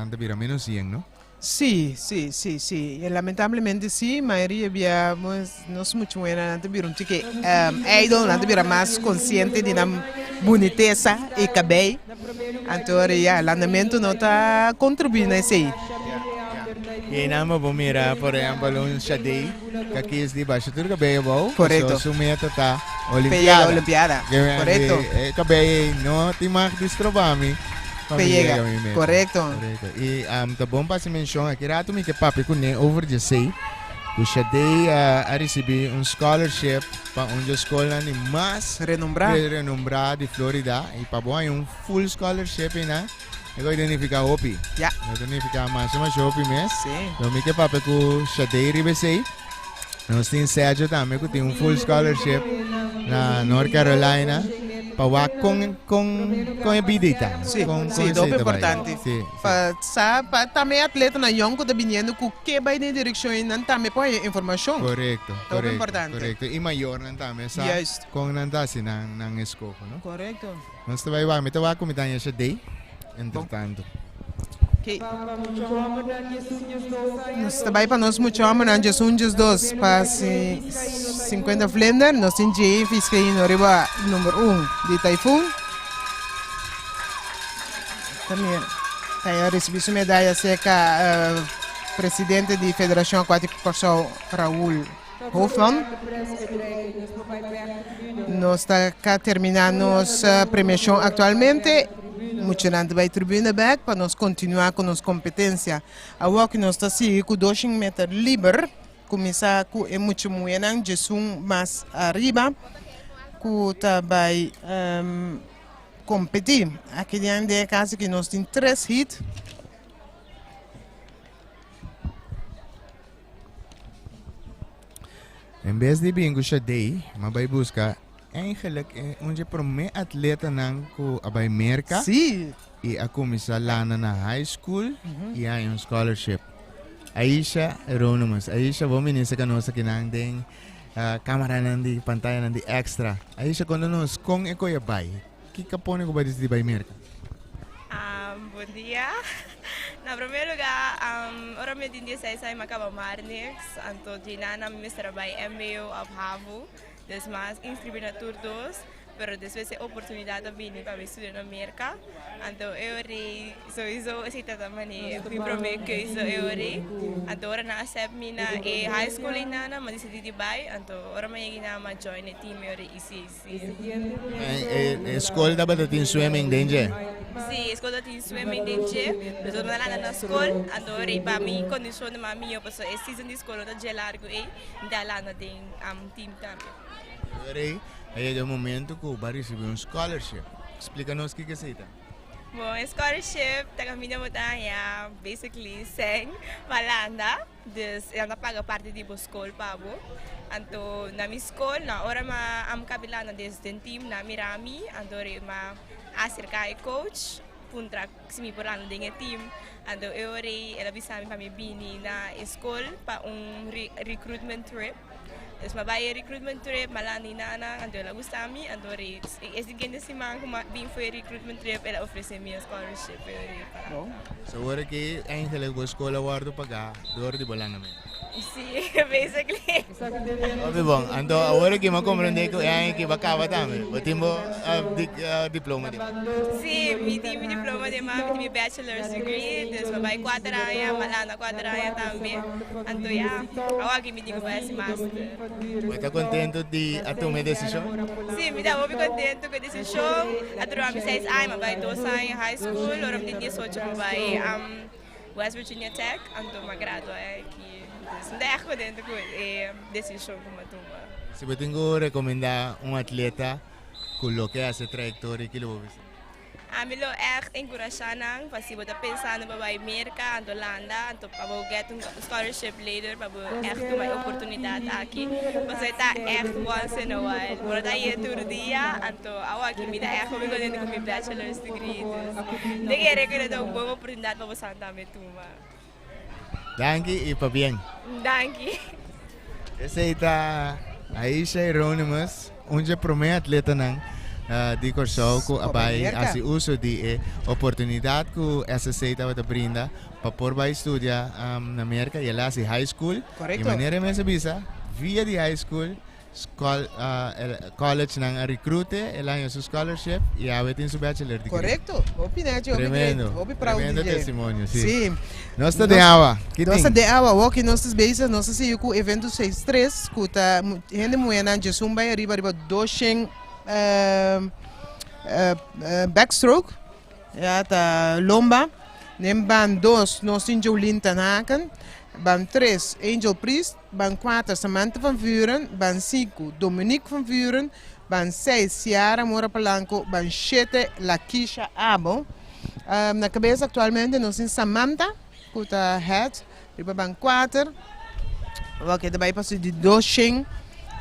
anda bira menos 100, ¿no? Sí. Y lamentablemente sí, mayoría habíamos no es mucho buena antes vieron que idol antes vieron más consciente de la boniteza y cabello. Entonces ya el andamento no está contribuyendo a eso. E naman bumira, por exemplo, un Shadei, que aqui é de baixo, tudo cabelo bom. Correto. So, sumeta tá Pega Olimpiada. Olimpiada. Correcto. Cabelo, não te marca distrobami. Pega. Correcto. E tá bom para se mencionar, aqui rato me que papi com over de sei. O Shadei a receber scholarship para uma escola mais renombrada de Florida. E para bom, full scholarship, né? Eu identificar Hopi. Ja. Identificar mais Hopi mesmo. Sim. Então, me que papo com Shadei Ribesei. Nós temos Sérgio também, que tem full scholarship na North Carolina. Para com a bidita. Sim, é importante. Para também atleta na Yonko está vindo com que vai na direção e não também põe informação. Correto. É importante. Correto. E maior não também, sabe? Yes. Com não tá assim na escola, não? Correto. Nós também vamos comentar essa day. Entretanto. Okay. Nós também para nós muito amor na Jesus dos para 50 Flender nós temos que ir no riba número 1 de Typhoon. Também tem recebido medalha seca presidente da Federação Aquática Corsal Raul Hoffman. Nós está terminando nossa premiação atualmente. Muito grande vai tribuna back para nós continuar com nossa competência. A walk nós está assim com 200 metros livre, começar com muito muito Jesus mais arriba, que também competir. Aqui dentro é caso que nós temos 3 hits. Em vez de bingo Shadei, mas vai buscar eigenlijk onde para mim atleta não que abay merka. Sim. E a começar lá na high school e há scholarship. Aisha Eronimus. Aisha vamos nessa que nós aqui não tem câmera não de pantalla não de extra. Aisha quando nós com eco ya bay. Que capone ko ba desse bay merka? Bom dia. Na primeiro lugar, ora me dinheiro sai macaba marnix, anto dinana me trabalho MBO of Havu. Dus mas inscrever na tour 2, pero después a oportunidade de vir para estudar na América. Então eu rei sowieso aceita também o primeiro que eu rei. Então ora na accept na high school na mas decidi de vai. Então ora me na ma join a team eu rei Escola da bata tem swimming danger. Sim, escola tem swimming danger. Mas eu na escola, então rei para mim condição de mami eu passo a season de escola da gelargo e da lá na tem team também. Aí é o momento que o Barry recebeu scholarship. Explica-nos o que é isso. Bom, scholarship, taga minha montanha, basically, sem malanda, dus ela paga parte de escola para bo. Então, na minha escola, na hora ma am kabilana desde o team na Mirami, andore ma acerca coach, puntra simi porano dengan team. Então, eu ela bisami para me bini na escola para recruitment trip. Dus maar bij je recruitment trip, malani nana, en la gustami, en door iets. Is die kinderen die man die voor je recruitment trip, en ofrecen me een scholarship. So hoor ik eigenlijk bij school waarde paga door die belangen mee. Sí, basically. Oké, bon. Então agora que me compreende que é que bacava também. O timbo diploma de. Sim, mi diploma de mam, mi bachelor's degree, dus me vai 4 anos, malana 4 anos também. Então já, agora que me digo para esse master. Está contento de tomar decisão? Sim, me dá muito contento com a decisão. Atrás me 6 anos, me vai 2 anos high school, agora me 18 me vai West Virginia Tech, então me graduei aqui. Não é contente com a decisão que eu tomo. Se eu tenho recomendar atleta que coloque essa trajetória que ele me lo echt encourageando, para se você pensar no país América, na Holanda, então para você get scholarship later, para você echt uma oportunidade aqui, você está echt once in a while. Por daí é todo dia, então agora aqui me dá echt como eu com meu bachelor's degree. Daí é reconhecido uma boa oportunidade para você também tomar. Danke e para bem. Danke. Essa é a Aisha Eronimus, onde promete atleta não. di Corsao ku Copa abay America. asi uso di oportunidad ku SSA tava ta brinda pa por ba estudia na Amerika yala si high school. Correcto. De maneira men visa via di high school college ng recrute elang yung scholarship e awit in su bachelor degree. Correcto. Opi na jo, Tremendo. opi proud Tremendo DJ. testemunho, sim. Sim. Nossa de awa. Nossa de awa, walk nossas beizas, nossa se ku evento 63, kuta hende moena je sumba riba doshing backstroke. Ja, ta lomba. Nem ban 2, nos in Jolien ten Haken. Ban 3, Angel Priest. Ban 4, Samantha van Vuren. Ban 5, Dominique van Vuren. Ban 6, Ciara Mora Palanco. Ban 7, Lakisha Abo. Na cabeça atualmente nós temos Samantha, que está head. Riba ban 4. Ok, daarbij passa de 2 shing.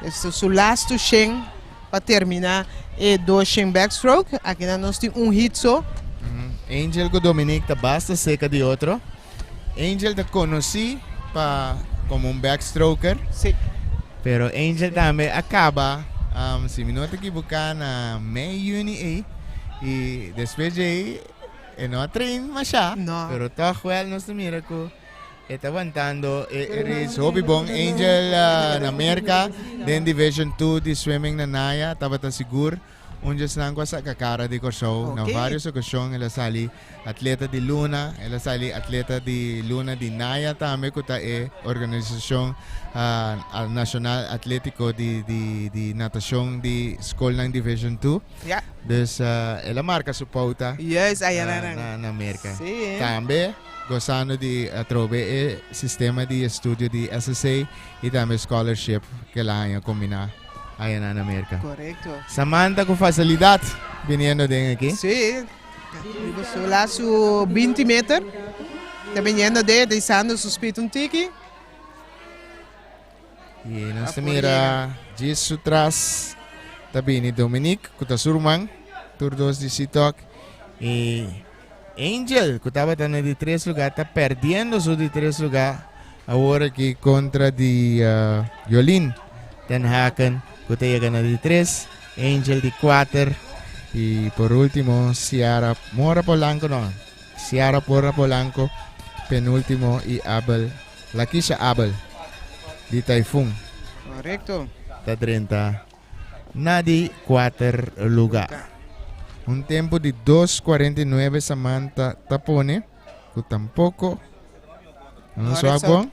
Esse é o last shing. Para terminar, é 2 shing backstroke. Aqui nós temos hit só. Angel ko Dominic ta basta seca de outro. Angel ta conheci como backstroker. Sim. Pero Angel também acaba se minuto equivocar na May Uni e depois de aí não train masya. No. Pero toch well nos mira ko está aguantando is hobby bong Angel na Amerika then Division 2 di swimming na Naya tava ta seguro. Unjas lang ko sa kakara di Corsao na Okay. varios okasyon ela sali atleta di Luna, ela sali atleta di Luna di Naya tame ko ta organisasyon national atletico di natasyon di school ng Division 2. Ja. Dus ela marca su pauta Yes, ayan na. na Amerika. Sim. Tambe gozando di trove sistema di studio di SSA e também scholarship que lá em combinar aí na América. Correcto. Samantha com facilidade viniendo de aqui. Sim. So, lá su 20 metros. Está viniendo deixando suspeito um tiki. E nós mira disso tras também Dominique com a Surman, turdos de Sitok e Angel que estava de 3 lugar, está perdendo su de 3 lugar agora aqui contra de Jolien Ten Haken que está ganando de 3, Angel de 4 e por último Ciara Mora Polanco Ciara Mora Polanco penúltimo e Abel Lakisha Abel di Typhoon Correcto. da 30 na di 4 lugar. Un tempo di 2:49 Samantha Tapone que tampoco não Agora só só- algo.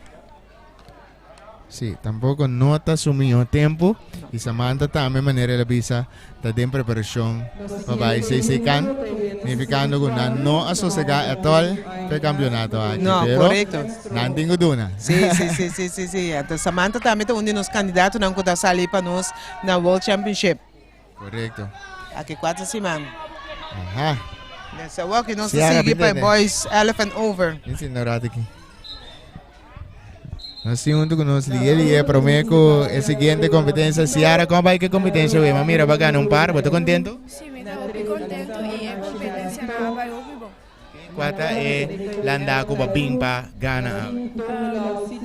Sì, tampoco nota su mio tempo e Samantha também maneira la bisa da den preparação para se kan significando que não associar at all per campeonato aqui. No, pero correcto. nanti ko duna. Sim. Então, Samantha também é um dos candidatos não que está ali para nós na World Championship. Correcto. Aqui 4 semanas. Aha. Nessa walk nós Ciara, seguimos para pindete. boys elephant over. Esse ignorado aqui. Nós temos que nos ligar prometo a seguinte competência. Ciara, como vai que competência? Mas mira, bacana, um par, você contento? Sim, me dá muito contento e a competência na vai ouvir bom. Quata é landa ko ba bimpa gana.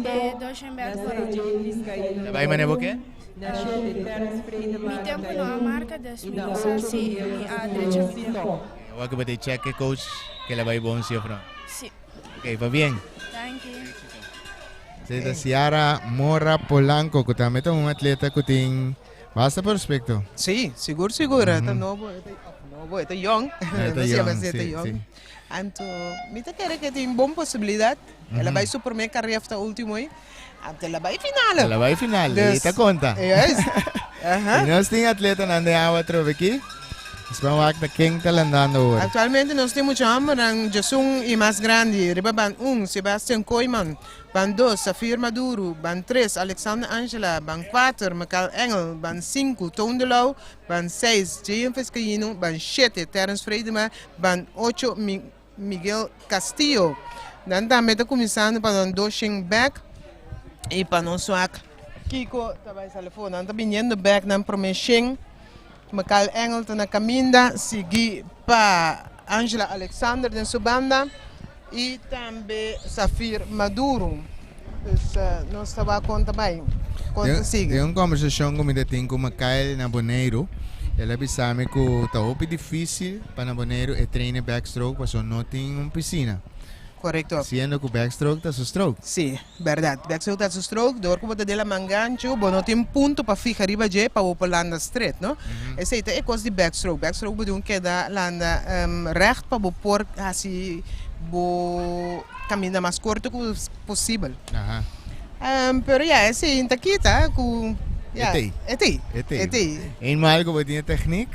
É do Schemberg por Vai mané boque? Mi tempo não marca das minhas assim a direita. Wag ba te check coach que la vai bom siya from. Sim, Okay, va bien. thank you. Sa Ciara Mora Polanco, que também é um atleta que tem basta prospecto. Sim, seguro. Tá novo, tá young. Tá Nós young, chamamos de sim, young. sim. Então, me tá querendo que tem boa possibilidade. Ela vai super minha carreira até o último aí. Então, ela vai final. Ela vai final, Yes. ita conta. Yes. E nós temos atleta na Neawa Trove aqui. Mas vamos ver na quem está landando hoje. Atualmente nós temos chama ng Jasung e mais grande. Riba ban 1, Sebastian Koyman. Ban 2, Safir Maduro. Ban 3, Alexander Angela. Ban 4, Michael Engel. Ban 5, Toon de Lau. Ban 6, J.M. Fiscaino. Ban 7, Terence Freidema. Ban 8, Miguel Castillo. Dan também está começando para um doshing back. E para não soar Kiko, está vai telefone. Dan está vindo back na promessing. Michael Engel está na caminda, seguir para Angela Alexander de sua banda e também Safir Maduro. Então, nós estamos a conta bem. Conta sigue. Tem uma conversação que eu tenho com o Micael na Boneiro Ela bisame que tá hopi difícil para boneiro e treine backstroke, porque não tem uma piscina. Correcto. Siendo que backstroke tá su stroke. Sí, verdad. Backstroke está su stroke, door como de la mangancho, no tiene punto para fijar arriba je para op landa straight, no? Ese é was die backstroke. Backstroke bedoel que da landa recht para por assim bo camina mais curto que possível. Ajá. Pero ja, esse in taquita ku ja, Ete. Eenmaal que tinha techniek,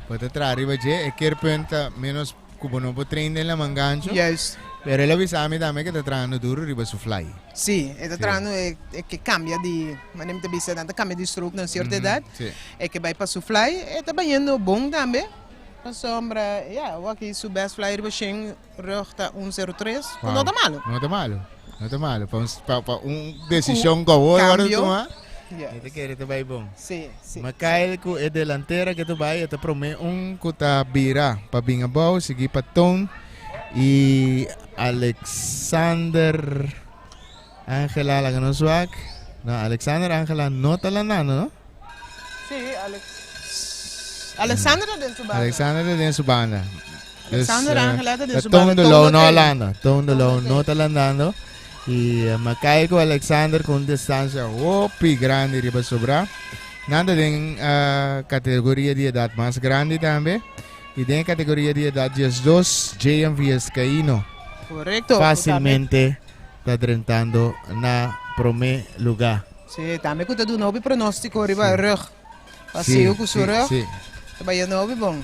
pode tra arriba je, e keer punta menos que não pode treinar la mangancho. Juist. Pero ela bisame também que tá treinando duro arriba su fly. Sì, e da trano è che cambia di, ma nem te bisa nada cambia di stroke na certa idade. Sì. E che vai para su fly e tá banhando bom também. A sombra, ja, o aqui su best fly riba shin rugta 103. Wow. Não tá malo. Não tá malo. Não tá malo. Para decisão que agora tu tomar. Ja. Ete quer te vai bom. Sim, sim. Mas Kyle que é delantera que tu vai, te promete que tá vira para binga bom, seguir para Tom e Alexander Angela la ganó swag. No, Alexander Angela no tá lanando, no? Sim, Alexander dentro do banda. Alexander dentro su banda. Alexander Angela dentro do Tom banda. de Low no alanda. Tom de Low no tá landando. E Makai com Alexander com distância opi grande riba sobra. Nada tem categoria de idade mais grande também. E tem categoria de idade de 2, JMVS Caino. Correcto. Facilmente está tentando na primeiro lugar. Sim, também que tu do novo pronóstico riba rug. Assim o que su rug. Sim. Tá banhando bom.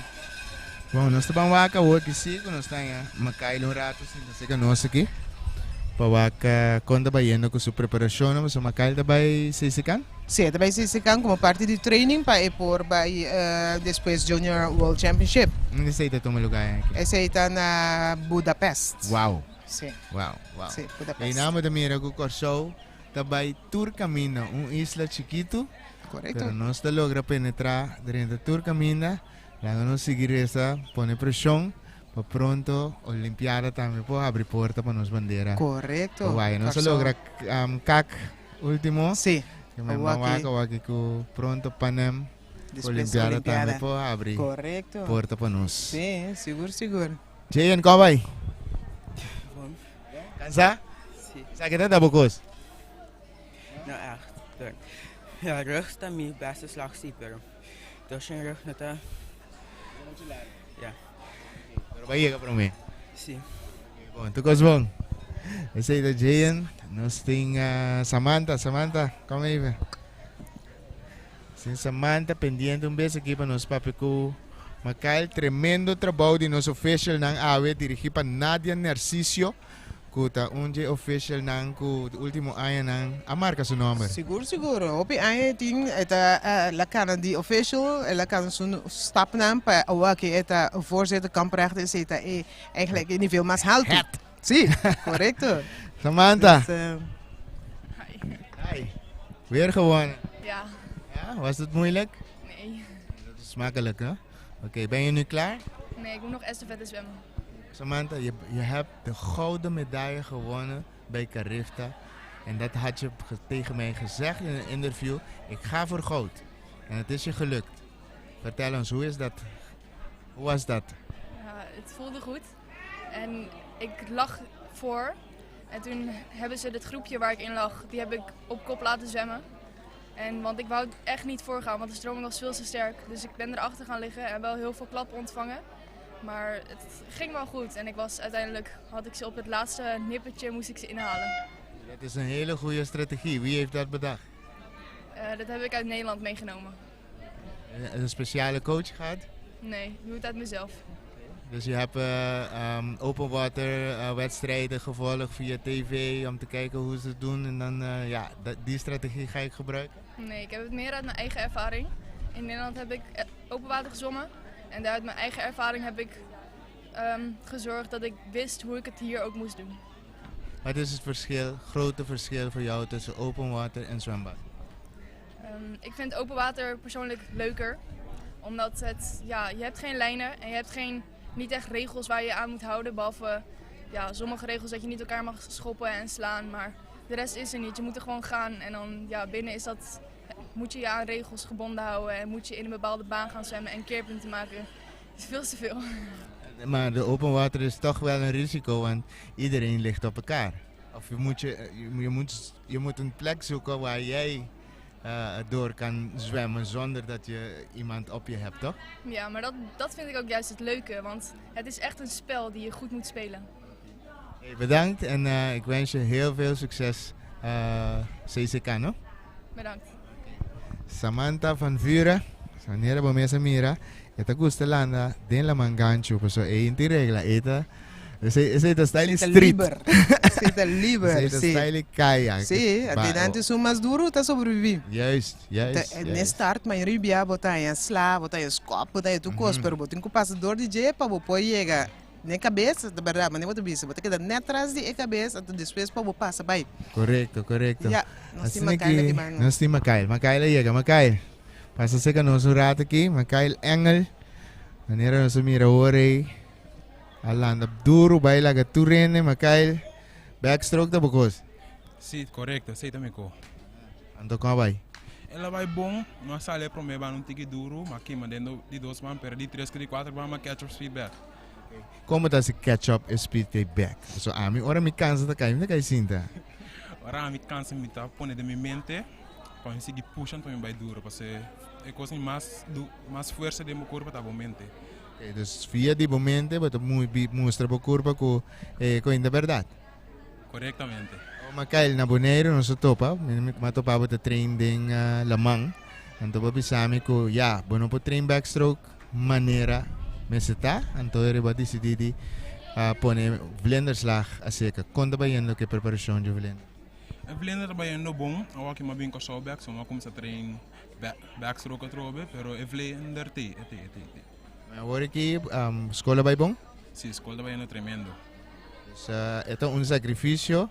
Bom, nós estamos waka hoje sim, nós estamos Makai um rato sim, não sei que nós aqui. Para waka quando bayendo com sua preparação, mas o Makai também se secan. Sim, também se secam como parte do training para ir por vai depois Junior World Championship. Onde você está tomando lugar aqui? Esse aí está na Budapest. Uau! Sim, Wow. sim, Em Budapest. nome da minha Corso, também Tour Camina, isla chiquito, Correto. pero nós te logra penetrar dentro da Tour Camina, lá nós seguir essa, pone pressão, para pronto, Olimpiada também pode abrir porta para nós bandeira. Correto. Uai, nós Corso. logra CAC último, Sim, que me waka que pronto Panem, Olimpiada também pode abrir correto. porta para nós. Sim, seguro. Jayan, como vai? Cansa? Sim. Sakit na tabukos? Nou echt. Ja, rug is dan mijn beste slagzie, pero dus zijn rug na ta. Ja, Pero vaya ka para mí. sim. Bom, tukos bom. Esse aí da Jayan, nós tem Samantha, como aí? Sim, Samantha, pendiente vez aqui para nós papico. Makai, tremendo trabalho de nosso official ng AWE, dirigido para Nadia Narciso. Kuta, official ng último ano ng marca su nome. Seguro. Op je ting eta la kan die official la kan zo'n stapnaam pa awaki eta voorzitter kamprecht is eta eigenlijk in veel mas halt. Zie, correcto. Samantha. Dus, Hi. Weer gewonnen. Ja, Ja, was het moeilijk? nee. Dat is makkelijk, hè? Oké, ben je nu klaar? Nee, ik moet nog estafette zwemmen. Samantha, je hebt de gouden medaille gewonnen bij Carifta. En dat had je tegen mij gezegd in een interview. Ik ga voor goud. En het is je gelukt. Vertel ons, hoe is dat? Hoe was dat? Ja, het voelde goed. En ik lag voor. En toen hebben ze het groepje waar ik in lag, die heb ik op kop laten zwemmen. Want ik wou echt niet voorgaan, want de stroming was veel te sterk. Dus ik ben erachter gaan liggen en wel heel veel klappen ontvangen. Maar het ging wel goed en uiteindelijk had ik ze op het laatste nippertje, moest ik ze inhalen. Dat is een hele goede strategie. Wie heeft dat bedacht? Dat heb ik uit Nederland meegenomen. Een speciale coach gehad? Nee, ik doe het uit mezelf. Dus je hebt open water wedstrijden gevolgd via tv om te kijken hoe ze het doen. En dan, die strategie ga ik gebruiken? Nee, ik heb het meer uit mijn eigen ervaring. In Nederland heb ik open water gezwommen. En uit mijn eigen ervaring heb ik gezorgd dat ik wist hoe ik het hier ook moest doen. Wat is het grote verschil voor jou tussen open water en zwembad? Ik vind open water persoonlijk leuker. Omdat je hebt geen lijnen en je hebt niet echt regels waar je je aan moet houden. Behalve sommige regels dat je niet elkaar mag schoppen en slaan. Maar de rest is er niet. Je moet er gewoon gaan. En dan binnen is dat moet je je aan regels gebonden houden en moet je in een bepaalde baan gaan zwemmen en keerpunten maken. Het is veel te veel. Maar de open water is toch wel een risico, want iedereen ligt op elkaar. Of je moet een plek zoeken waar jij door kan zwemmen zonder dat je iemand op je hebt, toch? Ja, maar dat vind ik ook juist het leuke, want het is echt een spel die je goed moet spelen. Hey, bedankt en ik wens je heel veel succes, CCK, no? Bedankt. Samantha van Vuren, sanera bomesa mira, esta gusta landa, den la mangancho, pues inti regla, esta style street. Aceita liber, Esta style kayak. Sí, adelante es más duro para sobrevivir. Juist. Ne start, mas ribia botar em slá, botar em scop, botar em tu cosper, botar em passador de jeep, para você chegar na cabeça, da verdade, mas nem botar bicho, botar que nem atrás de cabeça, até depois para você passar bem. Correcto. Ja, nós temos Makaila que mais. Nós temos Makaila chega, Makaila. Passa se que nós rato aqui, Makaila Engel. Maneira nós mira ore. Alanda duro, baila gaturene, Makaila. Backstroke da bocos. Sim, correto, sei também co. Ando com a vai. Ela vai bom, mas sale para mim um tique duro, mas aqui mandando de 2 man, perdi 3 que de 4 man, mas catch up feedback. Como tá se catch up e speed feedback? So a mim ora me cansa da cair, me cai sinta. Ora me cansa me tá pondo de minha mente, para seguir puxando para mim vai duro, porque é coisa mais força de meu corpo tá bom mente. Okay, dus via die momenten wat mostra para o corpo com a verdade. Corretamente. Makail na boneiro no sa topa, matopa ba ta train ding lamang. Anto ba bisami ko, bono po train backstroke manera meseta, anto ba decididi pone blenderslag aseka. Konda ba yan lo ke preparasyon de blender? A blender trabalha no bom, eu aqui me bem com o back, so eu começo a train backstroke trobe, pero e blender te. Agora aqui, escola vai bom? Sim, escola trabalha no tremendo. Ito un sacrificio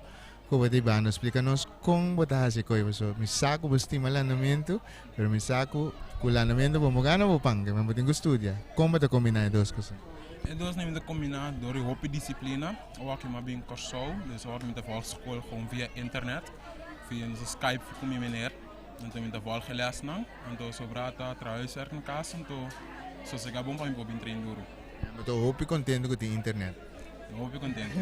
como te van a explicarnos cómo vas a hacer coisa. So, mi saco estima el andamiento, pero mi saco con el andamiento vamos a ganar o pan, que me tengo estudiar. ¿Cómo te combinas dos cosas? En dos nemen te combinar door je hoop discipline. Ook maar bij een cursus, dus ook met de volkschool gewoon via internet, via onze Skype kom je meneer. En toen met de volgelezen, en toen zo brata trouwens er een kaas en toen zo se gabon para mim train duro. Maar toch hoop je contento con die internet. Hoop je contento.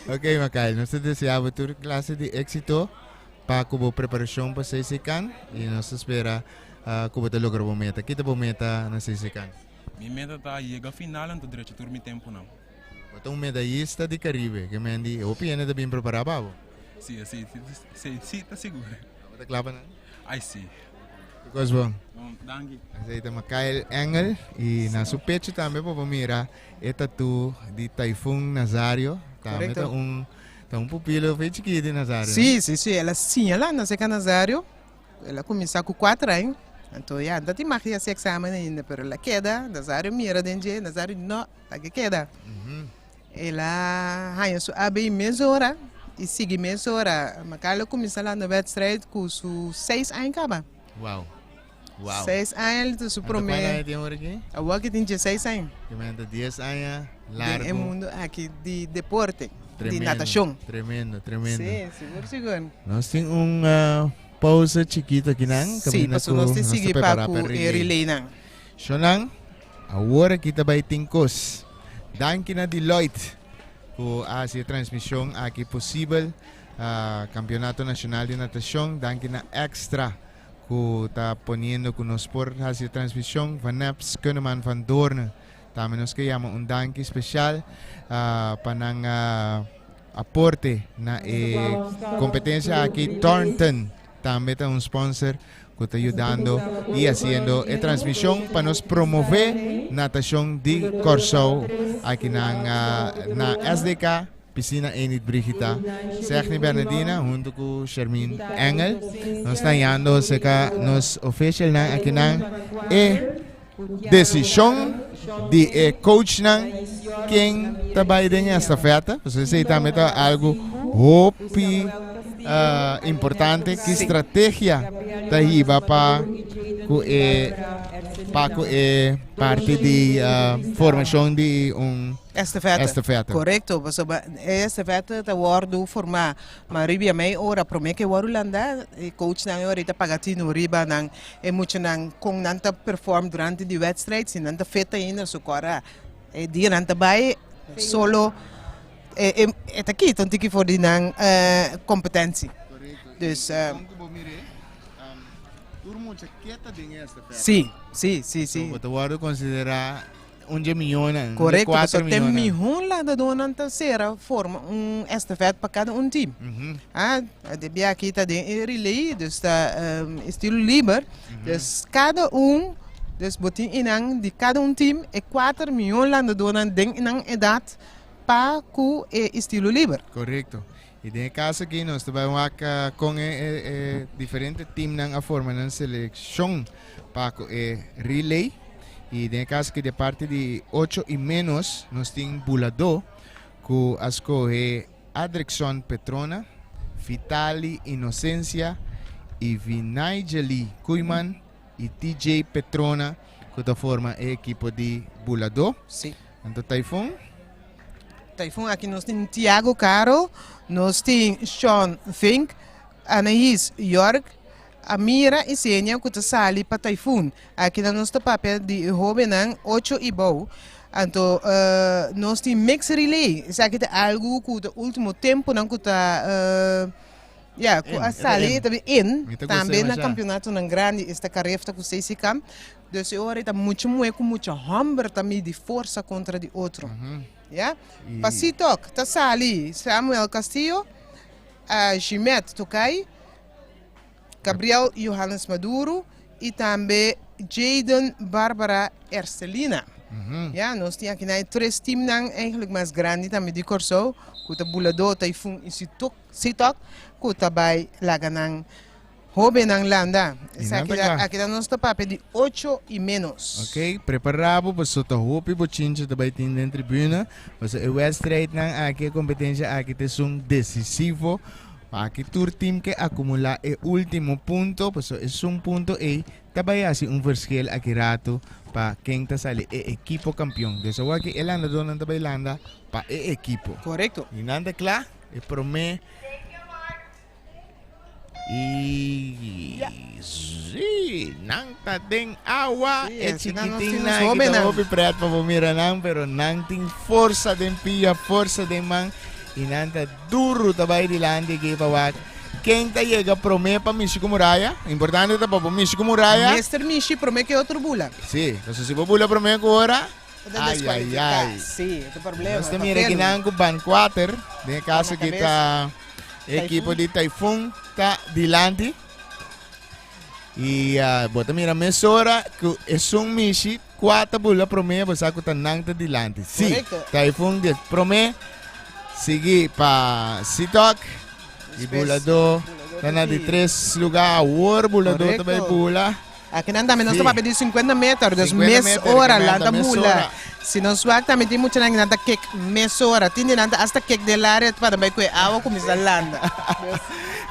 Ok, Makail, nós desejamos toda classe de éxito para a preparação para CCCAN e nós espera que você logre a meta. Que é a meta na CCCAN? Minha meta está chegar ao final e direito todo meu tempo não. Você é um medalhista de Caribe, que me diz, hope ainda está bem preparado, Pablo? Sim, está seguro. Você clapa não? Ai, sim. Ficou bom. Dank. Aceita Makail Engel e na sua pecho também para mirar é tatu de Typhoon Nazario. Também tá pupilo bem chiquito de Nazario. Sim, ela sim, lá na Seca Nazario, ela começou com 4 anos. Então, ainda tem mais esse exame ainda, mas ela queda, Nazario mira dentro, Nazario não, tá que queda. Ela ganha sua AB meia hora e segue meia hora. Mas ela começou lá na wedstrijd com 6 anos acaba. Uau. 6 anos, tu supreme. Quanto ano tem hora aqui? Agora que tem 16 anos. Que me 10 anos, largo. É mundo aqui de deporte, tremendo, de natação. Tremendo. Sim, seguro. Nós temos uma pausa chiquita aqui, não? Sim, mas nós temos que seguir para o relay, não. Sonang, agora kita vai tinkos. Danke na Deloitte por essa transmissão aqui possível. Campeonato Nacional de Natação, danke na Extra que está poniendo con nos por essa transmissão. Van Neps Kunneman van Doorn. Também nos queremos danke especial para aporte na competência aqui Thornton. Também é sponsor que está ajudando e haciendo a transmissão para nos promover natação de Corso aqui na SDK. Piscina Enid Brigita, Sechni Bernardina, junto com Shermin Engel. Nós estamos indo seca nos official na aqui na decisão de coach na quem trabalha nesta festa. Você sei também algo hopi importante que estratégia da IBA para parte de formação de Estafeta. Correcto. Estafeta te wordu forma. Maar ribi mij ora promeke waru landa. Coach nang orita pagatino riba nang moet nang kung nanta perform durante die wedstrijd. Sin nanta feta in so kora. Die nanta bij solo. Het aqui tiki voor die nang competentie. Dus. Sim. Wat worden considerar miljoen. Correcto, so tem milhões lá da dona terceira forma estafeta para cada team. De bia aqui tá de relay, dus tá estilo livre, dus cada dus botin inang de cada team e 4 milhões lá da dona ding inang edad para cu estilo livre. Correcto. E de caso aqui nós trabalhamos com diferentes times na forma na seleção para relay. E de caso que de parte de 8 e menos nós temos Bulado, que escolhe Adrickson Petrona, Vitali Inocencia e Vinayjali Kuyman e TJ Petrona, que da forma é equipe de Bulado. Sim. Então Typhoon? Typhoon aqui nós temos Thiago Caro, nós temos Sean Fink, Anaís York, Amira e Senia que sali para Typhoon. Aqui na nossa papel de Robenang 8 e bom. Então, nós temos mix relay. Isso aqui é algo que no último tempo não que sali também no campeonato na grande esta carreira que vocês se cam. Dus agora está muito com muita hambre também de força contra de outro. Ja? Pasitok, tá sali Samuel Castillo, Jimet Tokai, Gabriel Johannes Maduro e também Jaden Barbara Ercelina. Ja, nós temos aqui 3 times eigenlijk mais grandes também de Corso, que o Bulado, Typhoon e Sitok, que o Tabay Laganang, Robenang Landa. Aqui na nossa papel de 8 e menos. Ok, preparado para o Hopi Bochincha também tem na tribuna, mas o wedstrijd aqui a competência aqui é decisivo. Aqui o time que acumula o último ponto, pues é ponto e também assim verschil aqui rato para quem está sali é equipo campeão. Então aqui ele anda dona também landa para é equipo. Correto. E nada claro, é promê e nang tem água é chiquitinho na kita hopi preto para mirar nang pero nang tem força de pia, força de man. E nanta duro também de lande que para quem tá chega promete para Michico Muraya, importante tá para Michico Muraya. Mister Michi promete que outro bula. Sim, então se o bula promete agora, ai. Sim, é problema. Nós também aqui na Ban 4, de caso que tá equipe de Typhoon tá de lande. E bota mira mesora que é Michi 4 bula promete para saco tá nanta de lande. Sim, Typhoon de promete seguir para Sitok e Bulado, tá de 3 lugares, o Bulado também pula. Aqui não também nós estamos a pedir 50 metros, dus mes hora lá da bula. Se não suar também tem muito nada nada kick mes hora, tem nada hasta kick de área para também com água como está landa.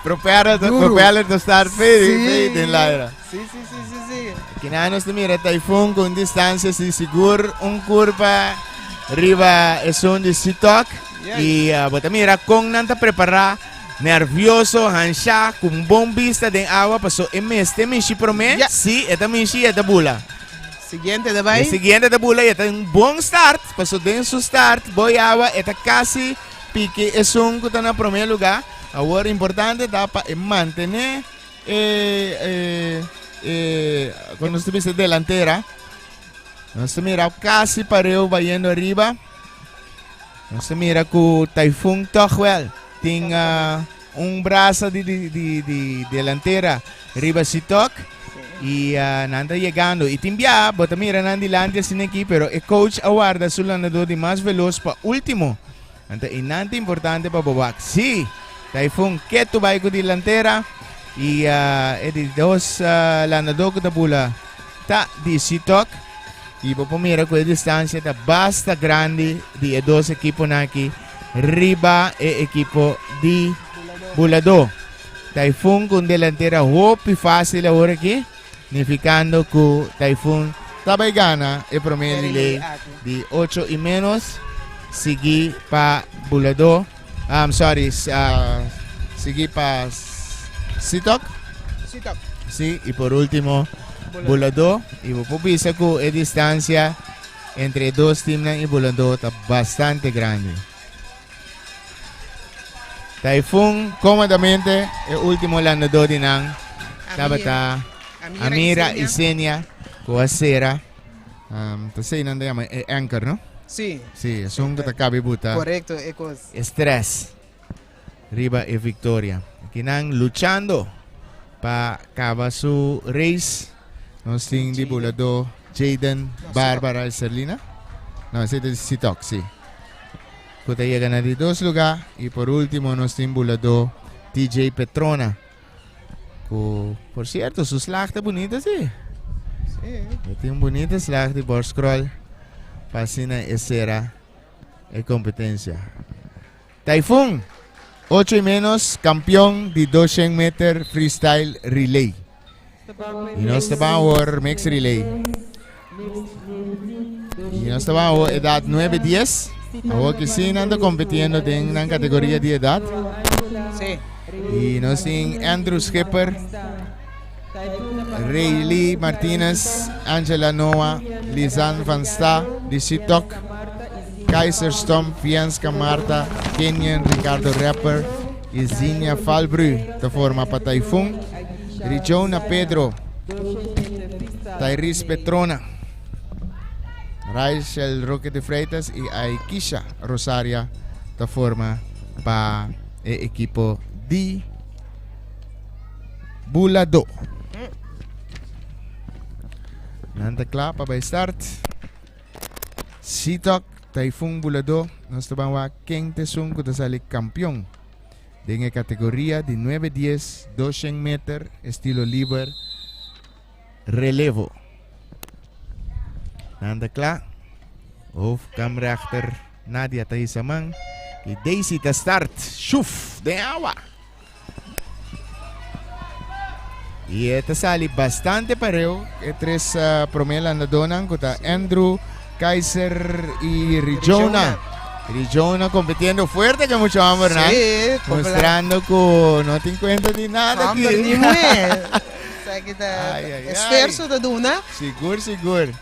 Prepara to start fade in Lyra. Sim. Aqui nós temos Typhoon com distância seguro, curva arriba é de Sitok. E mira, kung nanta prepara, nervioso, hansya, kung bom vista den awa, paso este mishi prome, si, esta mishi, esta bula. Siguiente da bay? Siguiente da bula, esta un bom start, paso den su start, boy awa, esta casi pique, es un que está en primer lugar. Ahora importante, da para mantener, cuando usted dice delantera, nos mira casi pareo, vayendo arriba. Você mira que o Typhoon toch wel tem braço de delantera arriba Sitok e nanda chegando e timbia, bota mira nanda dilante assim aqui, pero o coach aguarda sul andador de mais veloz para último. Então é nada importante para Bobak. Sim, Typhoon que tu vai com delantera e é de 2 landador que da bula tá de Sitok. E po mira com a distância tá basta grande de 2 equipos aqui. Riba e equipo de Bulado. Typhoon com delantera hopi fácil agora aqui. Significando que Typhoon também gana e promedio de 8 e menos. Sigui pa Bulado. Sigui pa Sitok. Sitok. Sí, y por último, Bulado. Y pupisa ko a distancia entre dos teams y Bulado está bastante grande. Typhoon, cómodamente, el último landador de Nang. Tabata, Amira y Senia, Coacera. Entonces, ¿no llama? Anchor, ¿no? Sí. Sí, es un katacabibuta. Correcto, ecos. Estrés. Riba y victoria. Aquí Nang luchando para acabar su race. Nos tiene de Bulado, Jaden, Bárbara y Serlina. No, ese es Sitok, sí. Kuta llega a 2 lugares y por último nos tiene Bulado, TJ Petrona. Por cierto, su slag está bonita, sí. Tiene un bonito slag de board scroll. Fascina esa competencia. Typhoon, 8 y menos, campeón de 200 meter freestyle relay. Y no estaba ahora mix relay. Y no estaba ahora edad 9-10. Ahora que sí anda compitiendo en una categoría de edad. Sí. Y nos tiene Andrew Skipper, Rayleigh Martinez, Angela Noah, Lizanne Van Sta, Sitok, Kaiser Stomp, Fianska Marta, Kenyan Ricardo Rapper y Zinia Falbru de forma para Typhoon, Rijona Pedro, Tyrese Petrona, Rachel Roque de Freitas y Aikisha Rosaria de forma para el equipo de Bulado. Nanta klaar para start. Sitok, Typhoon Bulado, nos tomamos King Tesung que sale campeón de la categoría de 9-10, 200 meter, estilo libre, relevo. Nanta klaar. Of camera achter Nadia Taisaman. Y Daisy te start. Shuf, de agua. Y esta sale bastante parejo. Tres promelas na donan contra Andrew, Kaiser y Rijona. Rijona compitiendo fuerte que mucho hambre, ¿no? Sí, mostrando que no te encuentras ni nada aquí. Ni mujer. O sea, que está esfuerzo de Duna. Seguro.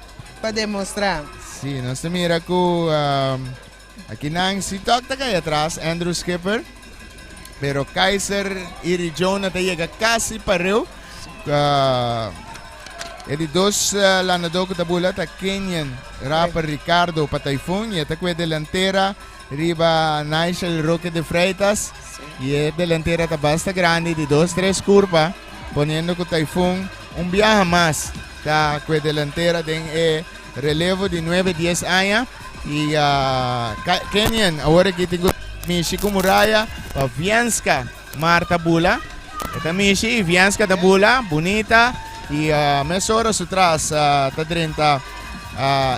Para demostrar. Sí, no se mira que aquí Nang Sitok está acá atrás, Andrew Skipper. Pero Kaiser y Rijona te llega casi parejo. Ele dos lanador que tabula ta Kenyan rapper Ricardo para Typhoon y esta que delantera riba Nigel Roque de Freitas y es delantera ta basta grande de 2-3 curvas poniendo que Typhoon un viaje más ta que delantera de relevo de 9-10 años y Kenyan ahora que tengo Michi Muraya para Vianska Marta Bula. Esta Michi, Vianska Tabula, bonita. Y mes horas atrás, está 30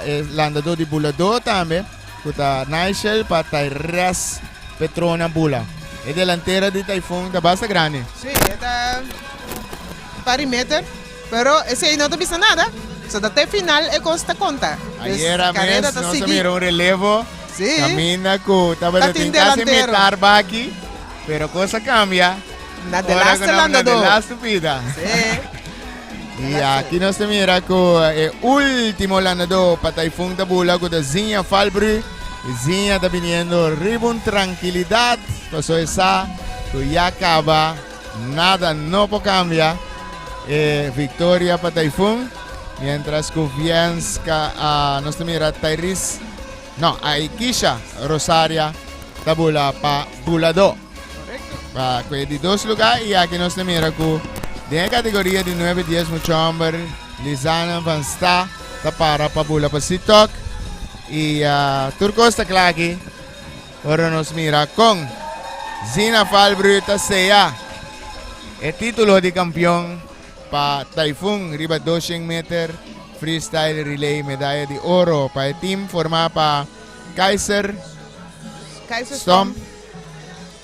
el landador de Bulado también. Kuta Nigel para Tyrese Petrona Bula. Es delantera de Typhoon, está bastante grande. Sí, está parímetro. Pero ese no te pisa nada. So, até final, é costa conta. Ayer a mes, no se miró un relevo. Sí. Camina con, estaba casi meter aquí. Pero cosa cambia. Na de last vida. Sí. Y aquí nos se mira con el último lanador para Typhoon Tabula con Zinia Falbru. Y Zinia está viniendo ribun tranquilidad. Pasó esa, que ya acaba. Nada no puede cambiar. Victoria para Typhoon. Mientras que Vianska nos se mira Tyrese. No, Aikisha Rosaria Tabula para Bulado. Para de 2 lugares y aquí nos mira que de categoría de 9-10 mucho hombre Lizana Van Sta para Bula Sitok y Turco está claro aquí. Ahora nos mira con Zina Falbruta Sea el título de campeón para Typhoon riba 200 meter freestyle relay medalla de oro para el team formado para Kaiser Stomp,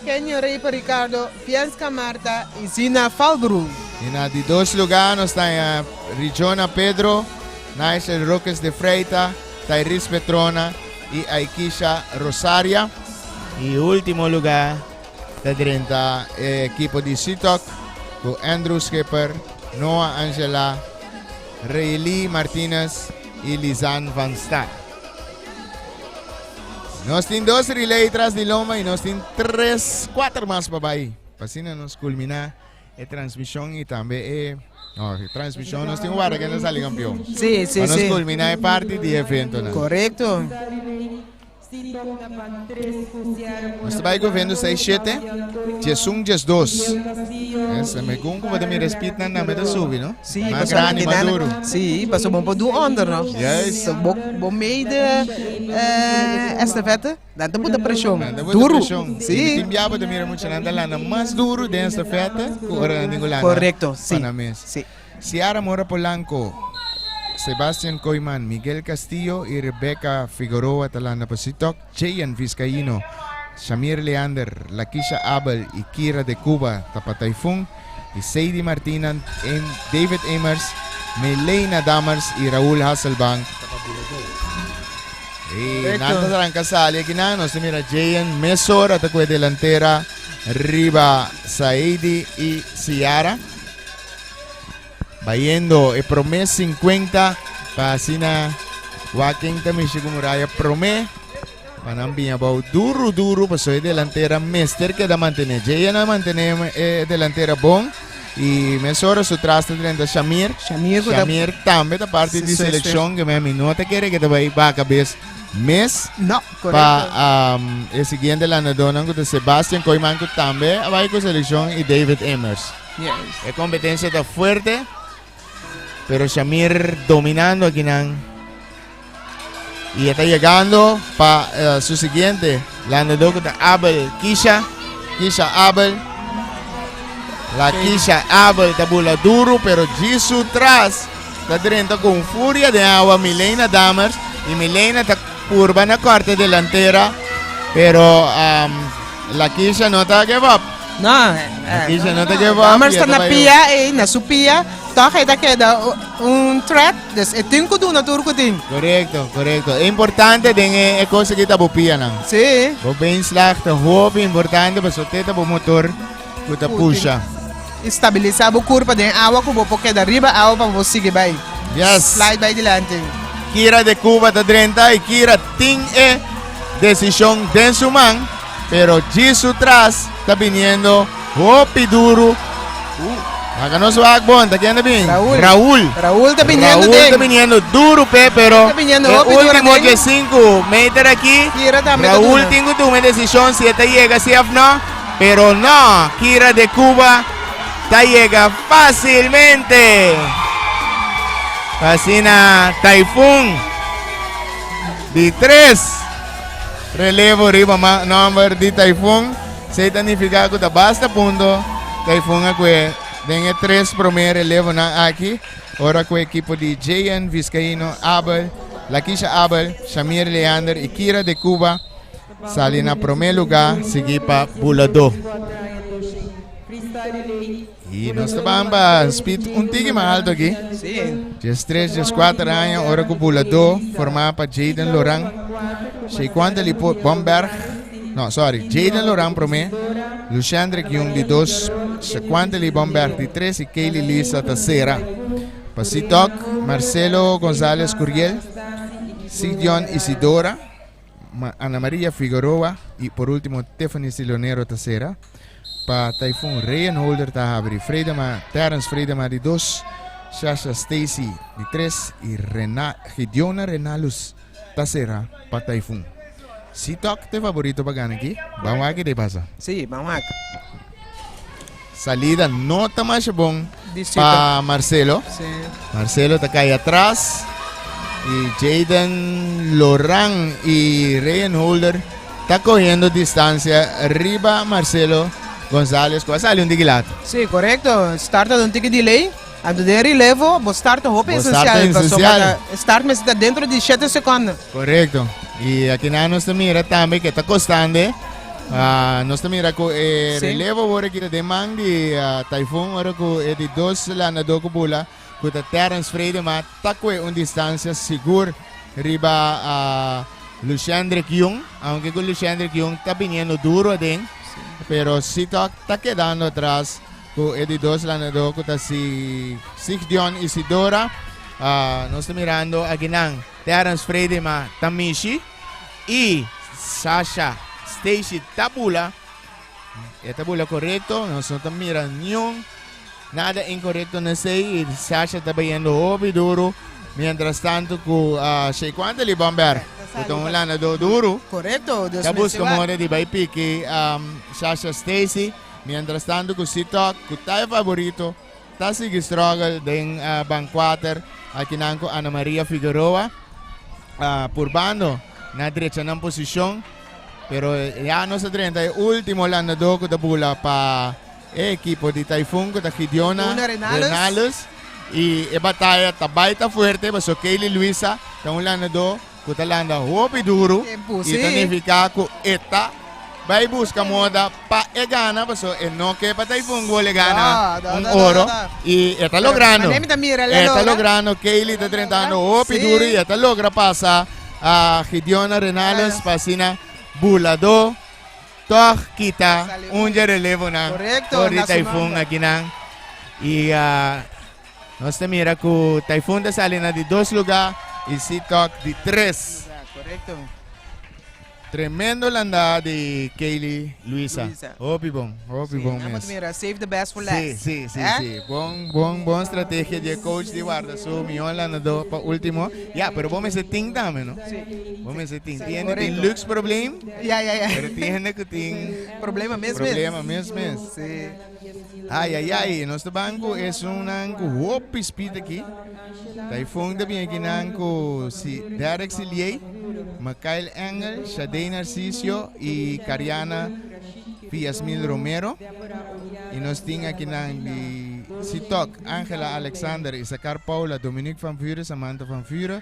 Kenyan Ricardo, Fianska Marta y Zina Falbru. Y na de 2 lugares está Rijona Pedro, Nigel Roques de Freita, Tyrese Petrona y Aikisha Rosaria. Y último lugar, de 30, equipo de Sitok, con Andrew Schipper, Noah Angela, Raylee Martinez y Lizanne Van Stack. Nos tienen 2 relay tras de loma y nos tienen 3, 4 más para ahí. Así nos culmina la transmisión y también transmisión nos tiene guarda que nos sale campeón. Sí, sí, nos sí. culmina el parte de evento. Correcto. Nós estamos vendo 6-7, Jesung 2. Essa me com como me respeita na meta sube, não? Sim, mais grande, maduro. Sim, passou bom para do under, não? Yes. So, bom meio de estafeta, dá muita pressão. Duro. Sim. Sim. Timbiaba também muito nada lá, mais duro dessa estafeta, ora ningulana. Correcto, sim. Sim. Ciara Mora Polanco, Sebastian Koyman, Miguel Castillo y Rebecca Figueroa Talana Pasitok, Jayan Vizcaíno, Shamir Leander, Lakeisha Abel y Kira de Cuba, Tapatayfung, y Sadie Martina, David Amers, Melena Damers y Raúl Hasselbank. Y nada arranca sale aquí nada, nos mira Jayan Mesor, atacó delantera, Riva Saidi y Ciara. Bayendo e Promé 50 pasina Joaquín também chegou muraya Promé panambinha bau duro pasó delantera Mister que da mantener Jaya na mantener delantera bom e mesora su traste delante Shamir também da parte de seleção que me nota quer que vai para cabeça mes não para o seguinte lá na dona com Sebastian Koyman também vai com seleção e David Amers. Yes. La competencia está fuerte, pero Shamir dominando aquí. Y está llegando para su siguiente. La andadora Abel, Kisha Abel. La Kisha Abel tabula duro, pero Jisoo tras está dentro con furia de agua. Milena Damers. Y Milena está curva en la corte delantera, pero la Kisha no está give up. Não, Kisha não te give up. Vamos estar na pia e na supia, toca da queda threat, dus é tem que do na turco tem. Correcto. É importante den coisa que tá bopia não. Sim. O bem slag te hoop importante para soltar o motor que tá puxa. Estabilizar a curva de água com porque da riba água para você seguir bem. Yes. Slide bem adiante. Kira de Cuba tá 30 e Kira tem decisão de su man, pero Jisoo tras está viniendo hopi duro. Acá no se va a bonta, ¿quién está bien? Raúl está viniendo duro, pero viniendo el hopi último duro. que 5 metros aquí. Kira también Raúl tiene una decisión si esta llega, si no, pero no, Kira de Cuba esta llega fácilmente. Fascina Typhoon de 3. Relevo riba number de Typhoon. Se significa que basta punto. Typhoon aqui tem 3 primeiro relevo na aqui. Ora com o equipo de Jayan Vizcaíno, Abel, Lakeisha Abel, Shamir Leander e Kira de Cuba. Sali na primeiro lugar, seguir para Bulado. E nós estamos para speed tigre mais alto aqui. Sim. Just 3, just 4 anos, ora com Bulado, formado para Jaden Laurent. Sei quanto ali Bomberg. No, sorry, Jaden Laurent primeiro, Luciandre Kyung de 2, Sequanteli Bomberg de 3 e Kaylee Lisa terceira. Pasitok, Marcelo González Curiel, Sidion Isidora, Ana Maria Figueroa e por último Tiffany Silonero terceira. Para Typhoon Ryan Holder Tahabri, Terence Freidema de 2, Sasha Stacy de 3 e Gideona Renalus terceira para Typhoon. Si Tok te favorito para ganar aqui, vamos aqui de passa. Sim, vamos aqui. Salida nota mais bom para Marcelo. Sim. Marcelo está cai atrás. E Jaden Laurent e Ryan Holder está correndo distância. Arriba Marcelo González, quase ali digilato. Sim, correto. Starta de tigre delay. Ando de relevo, vou starta roupa essencial. Start mas está dentro de 7 segundos. Correto. E aqui nós mira também que está costando. Nós mira com relevo agora que de man de Typhoon agora com de 2 lá na Dokubula com a Terence Freidema está com uma distância segura riba Luciandre Kyung, aunque con Luciandre Kyung está viniendo duro din, pero Sitok está quedando atrás con Eddie Dos Lanado, con si Sigdion Isidora, nos está mirando a Ginang, Terence Fredema Tamishi y Sasha Stacy Tabula. Tabula correcto, nos está mirando nada incorrecto no sé, y Sasha está viendo hobby duro. Mientras tanto, con ¿cuánto le bomber? Con lana do duro. Correcto. Ya busca moda de Baipiki, Sasha Stacy. Mientras tanto, con Sitok, con tayo favorito, está sigue struggle din Banquater, aquí nanko Ana Maria Figueroa. Por bando, na derecha ng posisyon. Pero ya no se trenta, el último lana do ko tabula pa equipo de Typhoon ko ta Gideona Renales. Y a batalha tá baita fuerte, mas o Kaylee Luisa, tá lanado, ko talanda hopi duro, e tanificar ko eta, vai buscar moda pa e gana, mas o no que pa Typhoon gole gana oro, e eta logrando, eta logrando, Kaylee tá tentando hopi duro, e eta logra passar a Gideona Renales, pasina bulado, toh kita, relevo na, por de Typhoon aqui nang, e nós mira que o Typhoon está saliendo de 2 lugares y Sitok de 3. Correcto. Tremendo landa de Kaylee Luisa. Hopi bom mesmo. Mira, save the best for last. Sí. Bom estratégia de coach de guarda. So, milhão landa para último. Pero vamos a ting também, ¿no? Sí. Vamos a ting. Tiene deluxe problema. Pero tiene que ting. Problema mesmo. Sí. Ai, nosso banco é um hopi speed aqui. Typhoon também aqui nanco si Derek Sillier, Mikael Engel, Shade Narciso e Cariana Yasmil Romero. E nós temos aqui de Sitok, Angela Alexander, Isakar Paula, Dominique Van Vuren, Samantha Van Vuren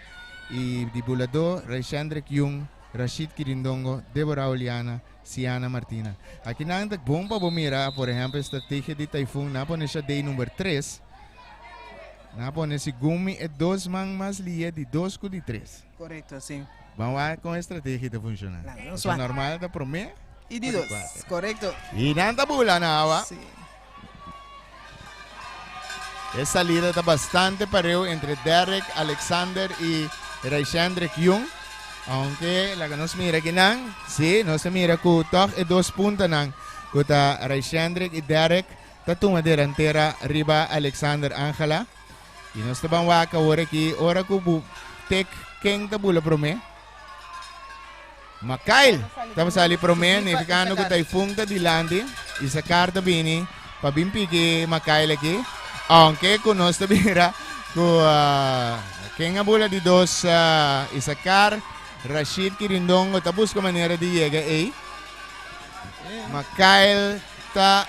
e de Bulado, Raishandre Kyung, Rashid Kirindongo, Deborah Oliana, Siana Martina. Aqui na anda bom para mira, por exemplo, a estratégia de Typhoon na pone Shade número 3. Na pone se Gumi é 2 man mais lia de 2 com de 3. Correto, sim. Vamos lá com a estratégia de funcionar. É normal da promessa. E de 2, correto. E nada bula na água. Sim. Essa salida está bastante parejo entre Derek Alexander e Raishandre Kyung. Aunque la que nos mira aquí nang, sí, no se mira que toch e 2 puntos nang, que ta Raishandre y Derek, ta tuma delantera arriba Alexander Angela. Y nos te van a ahora aquí, ahora que tek king ta bula prome. Makail, ta sali prome, nificando que Typhoon ta dilandi, y sa carta bini, pa bimpiki Makail aquí. Aunque con nos te mira que king bula de 2 Isakar, Rashid Kirindongo tapos ko manera de llegar ahí. Mikael está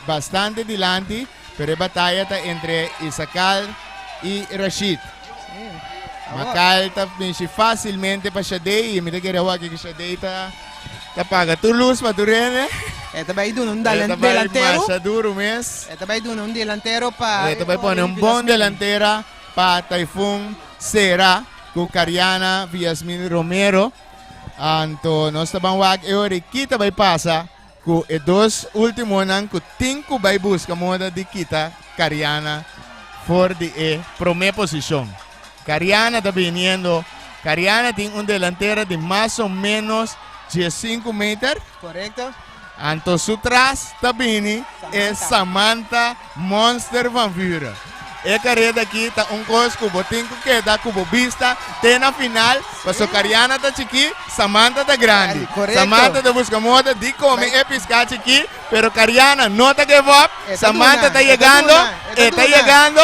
bastante delante, pero la batalla está entre Isakal y Rashid. Mikael está fácilmente para Shade y me quiere que Shade está paga tu luz para tu rene. Esta vai dando un delantero. Esta duro mes. Esta vai dando un delantero para. Esta vai poner un buen delantera para Typhoon Será. Com Cariana Yasmil Romero. Anto nós também vamos kita vai passar com os 2 últimos anos com 5 vai buscar moda de kita Cariana for de primeira posição. Cariana está vindo. Cariana tem delantera de mais ou menos 15 metros. Correto. Anto su trás está vindo é Samantha Monster Van Vuren. E carrera aqui tá coisa que botinho que dá cubo vista tem na final, mas o Cariana tá aqui, Samantha tá grande. Samantha tá busca moda de como é piscar aqui, pero Cariana não tá give up. Samantha tá chegando, está chegando.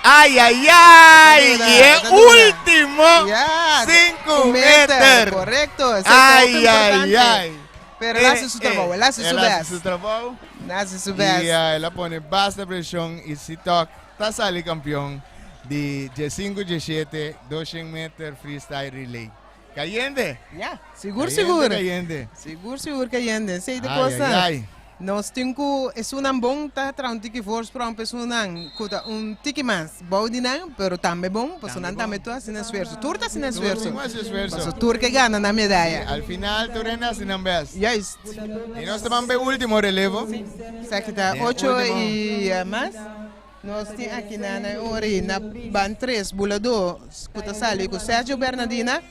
Ai, e é último 5 metros. Correcto. Ai. Pero ela hace su trabajo, ela hace su best. Su trabajo. Hace su best. E ela põe bastante pressão e se toca. Está sali campeão de G5, G7, 200 metros freestyle relay. Cayende? Seguro. Cayende. Seguro, Cayende. Sei de coisa. Nós temos é um bom tá tra um tiki force para uma pessoa kuta um tiki mais bom de não, pero também bom, pessoa também tu assim esforço, turta assim esforço. Passo tur que ganha na medalha. Al final tu rendas sin ambas. Yes. Y nós estamos en último relevo. Aqui tá 8 e mais. Nós temos aqui na ban 3, Bulador, kuta sali com Sérgio Bernardina,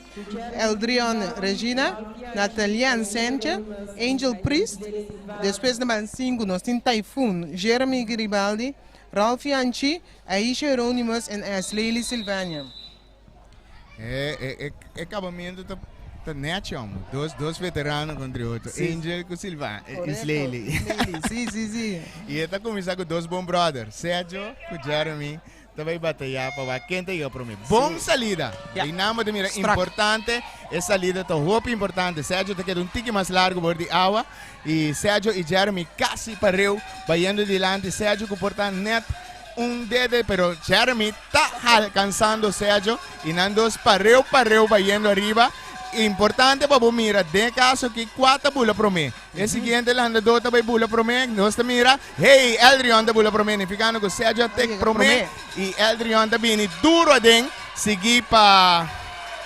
Eldrion Regina, Natalian Sanchez, Angel Priest. Depois na ban 5 nós temos Typhoon, Jeremy Garibaldi, Ralph Anchi, Aisha Hieronymus e Ashley Silvania. Acabamento tá net, homem. Dois veteranos contra outro. Angel com Silva, Slady. Sim. E está começando com dois bons brothers, Sérgio com Jeremy. Também batalhar para quem tem para mim. Bom salida. E nada de mira importante, essa salida tá roupa importante. Sérgio tá querendo um tique mais largo por de água e Sérgio e Jeremy quase pareu, vaindo dilante. Sérgio comportando net dedo, pero Jeremy tá alcançando Sérgio e não dos pareu vaindo arriba. Importante para você mirar, de caso que 4 bula para mim. E seguinte, lá anda 2 bula para mim. Nós mira, hey, Eldrion da bula para mim. Ficando com Sérgio Tech para mim. E Eldrion da bini duro adem. Segui para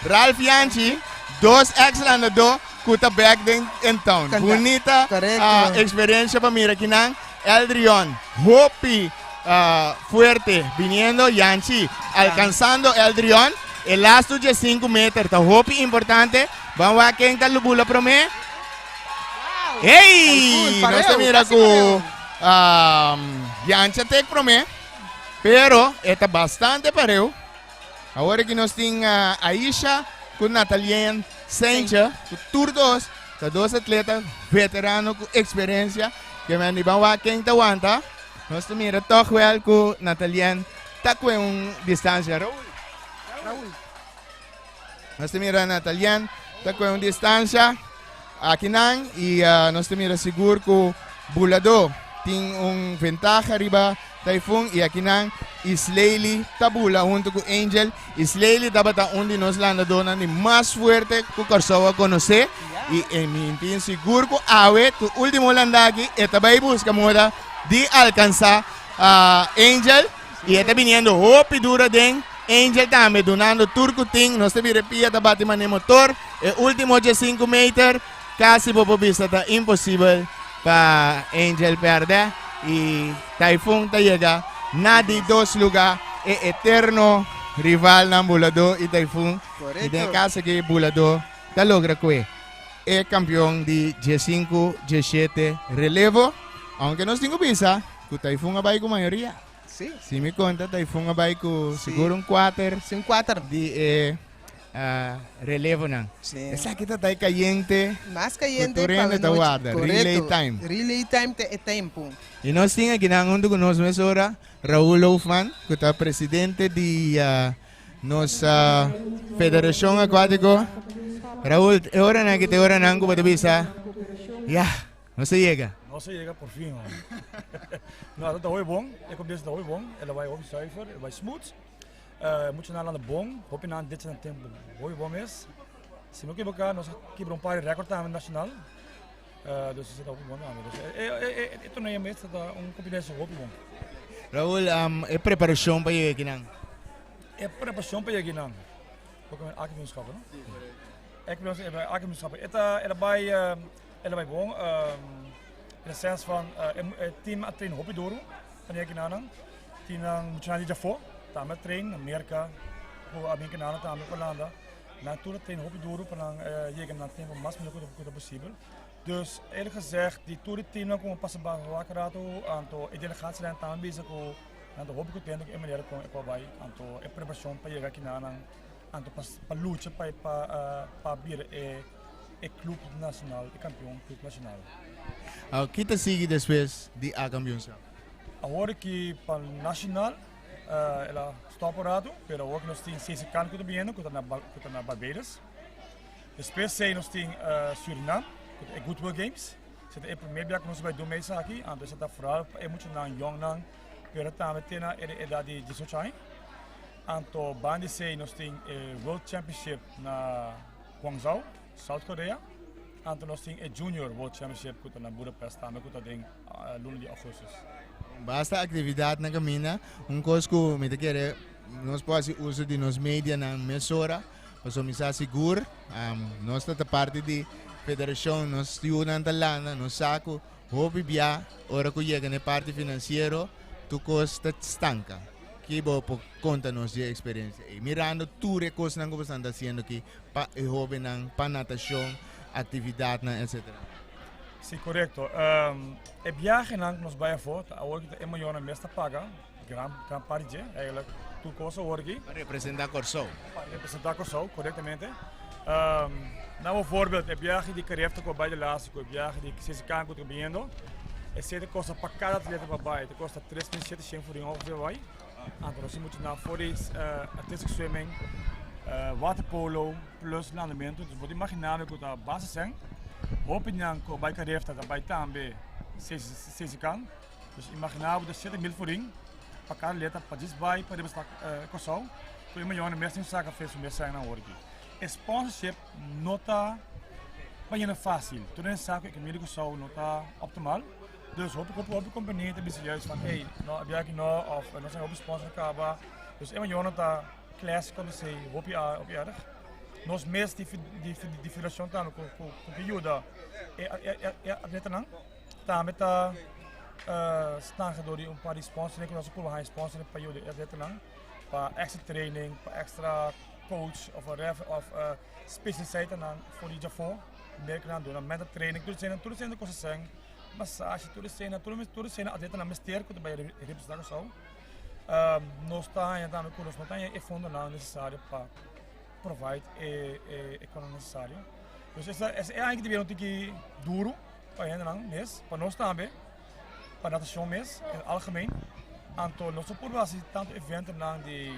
Ralph Yanchi. 2 excellent do kuta back den in town. Bonita experiência para mira aqui não. Eldrion, Hopi, fuerte, viniendo Yanchi, alcanzando Eldrion. El lasto de 5 metros, tá hopi importante. Vamos a quem tá lubula para mim. Hey! Nós estamos mira com Yancha Tech para mim. Pero, está bastante pareu. Agora que nós temos Aisha com Natalian Sanchez, com turdos, tá 2 atletas veteranos com experiência. Que me vamos a quem tá aguanta. Nós estamos mira toch wel com Natalian. Tá com distância, Raul. Nós temos a Natalian, está com distância aqui não, e nós temos seguro que o Bulador tem ventaja arriba Typhoon e aqui não, Islay tabula junto com Angel. Islay estava onde nós landadores de mais forte que o Corsoa conhecer e em seguro que Awe, o último landagi, estava busca moda de alcançar Angel e está vindo hopi dura den. Angel também donando turco ting, nós temos repia da batima de motor, e último de 5 metros, quase por vista tá impossível para Angel perder e Typhoon tá chega na de 2 lugar, é eterno rival na Bulador e Typhoon, e tem caso que Bulador tá logra que é campeão de G5, G7 relevo, aunque nós temos visa, que o Typhoon vai com maioria. Sim. Se me conta, Typhoon vai com seguro 4. Sim, 4. De relevo não. Sim. Essa aqui tá caliente. Mais caliente para para nós. Relay time. Relay time é tempo. E nós temos aqui na onde conosco nessa hora Raul Hoffman, que é presidente de nossa Federação Aquática. Raul, é hora na que te hora na que você visa. Ya, não se chega. Nossa, chega por fim. Nou, dat is heel bom. Ik kom deze heel bom. En dan wij ook zuiver, wij smooth. Moet je naar de bom. Hoop je naar dit zijn tempo. Heel bom is. Sim ook in elkaar. Nós kiepen paar record aan nationaal. Dus ze zitten ook bom aan. Dus het toernooi is dat combinatie heel bom. Raul, é preparação para ir aqui não? É preparação para ir aqui não. Ook met akkemeenschappen. Akkemeenschappen. Het bij bom. In de sens van team trainen hobby door, van je kanaal, team moet je naar die Jafo, daar met trainen, Amerika, hoe abin kanaal, daar met Hollanda, na toen trainen hobby door, dan je kan naar team van mas meer goed possible. Dus eerlijk gezegd, die toer team dan komen passen bij wakker rato, aanto delegatie zijn daar bezig, aan de hobby goed ben ik in meneer kom ik wel bij, aanto preparatie bij je kanaal, aanto pas paluche bij pa bier club nacional, kampioen club nacional. Kita sigue depois de a campeonato. Agora que para nacional, ela está parado, pero agora nós temos 6 canos que estão vindo, que estão na Barbados. Depois nós temos Suriname, que é Goodwill Games. Você tem o primeiro dia que nós vamos dominar isso aqui, então você está fora, é muito não young não, pero também tem a idade de 18 anos. Então, bande nós temos World Championship na Guangzhou, South Korea. Anto nós tem Junior World Championship kuta na Budapest também kuta ding lunes de agosto. Basta atividade na caminha, coisa que me te quer nós podemos uso de nos mídia na mesora, para me seguro, nós está parte de federação, nós estudamos na lana, nós saco, hobby bia, ora que chega na parte financeira, tu costa estanca. Que bom por conta nos de experiência. E mirando tudo que nós estamos fazendo aqui, para o hobby para natação, atividade, etc. Sim, correto. É viagem que nós vamos fazer, agora que é melhor mesmo paga, gran parte, eigenlijk, tu coisa hoje. Para representar Corsou. Para representar Corsou, corretamente. Nou, bijvoorbeeld, é viagem de carreira que vai de laatste, é viagem de que se can que trabalhando. É certo costa para cada atleta para vai, te costa 3.700 voor een ongeveer vai. Então, nós temos na fores artistic swimming, waterpolo plus landamento. Dus, você imaginar que a base zijn. Opinião que vai carreira vai também se can. Dus, imaginar que 7.000 voor een. Para cada atleta para desbai para representar Corsou. Então, imagina mesmo que saca fez o mesmo sai na hora aqui. Sponsorship nota bijna fácil. Toen is zaken ik medical zo nota optimal. Dus hoop ik op de compagnie te bezig juist van hey, nou heb jij nou of nog zijn op de sponsor kaba. Dus even jongen dat class kon ze hoop je op erg. Nos mes die federação tá com que ajuda. Atleta não. Tá met staan door die paar die sponsoring que nós por high sponsoring para ajuda atleta não. Para extra training, para extra coach of specialiteit dan voor die Javon. Merk aan doen, met de training. Toen zijn de kosten zijn massage, toen zijn atleten aan mesteer, kunnen bij de representatie of zo. Nós está en dan kunnen nós tem fundo não necessário para provide economia necessário. Dus é eigenlijk de wereld die duro para hen dan mes, para nós também, para natação mes in het algemeen. Aantal nós por base tanto eventen dan die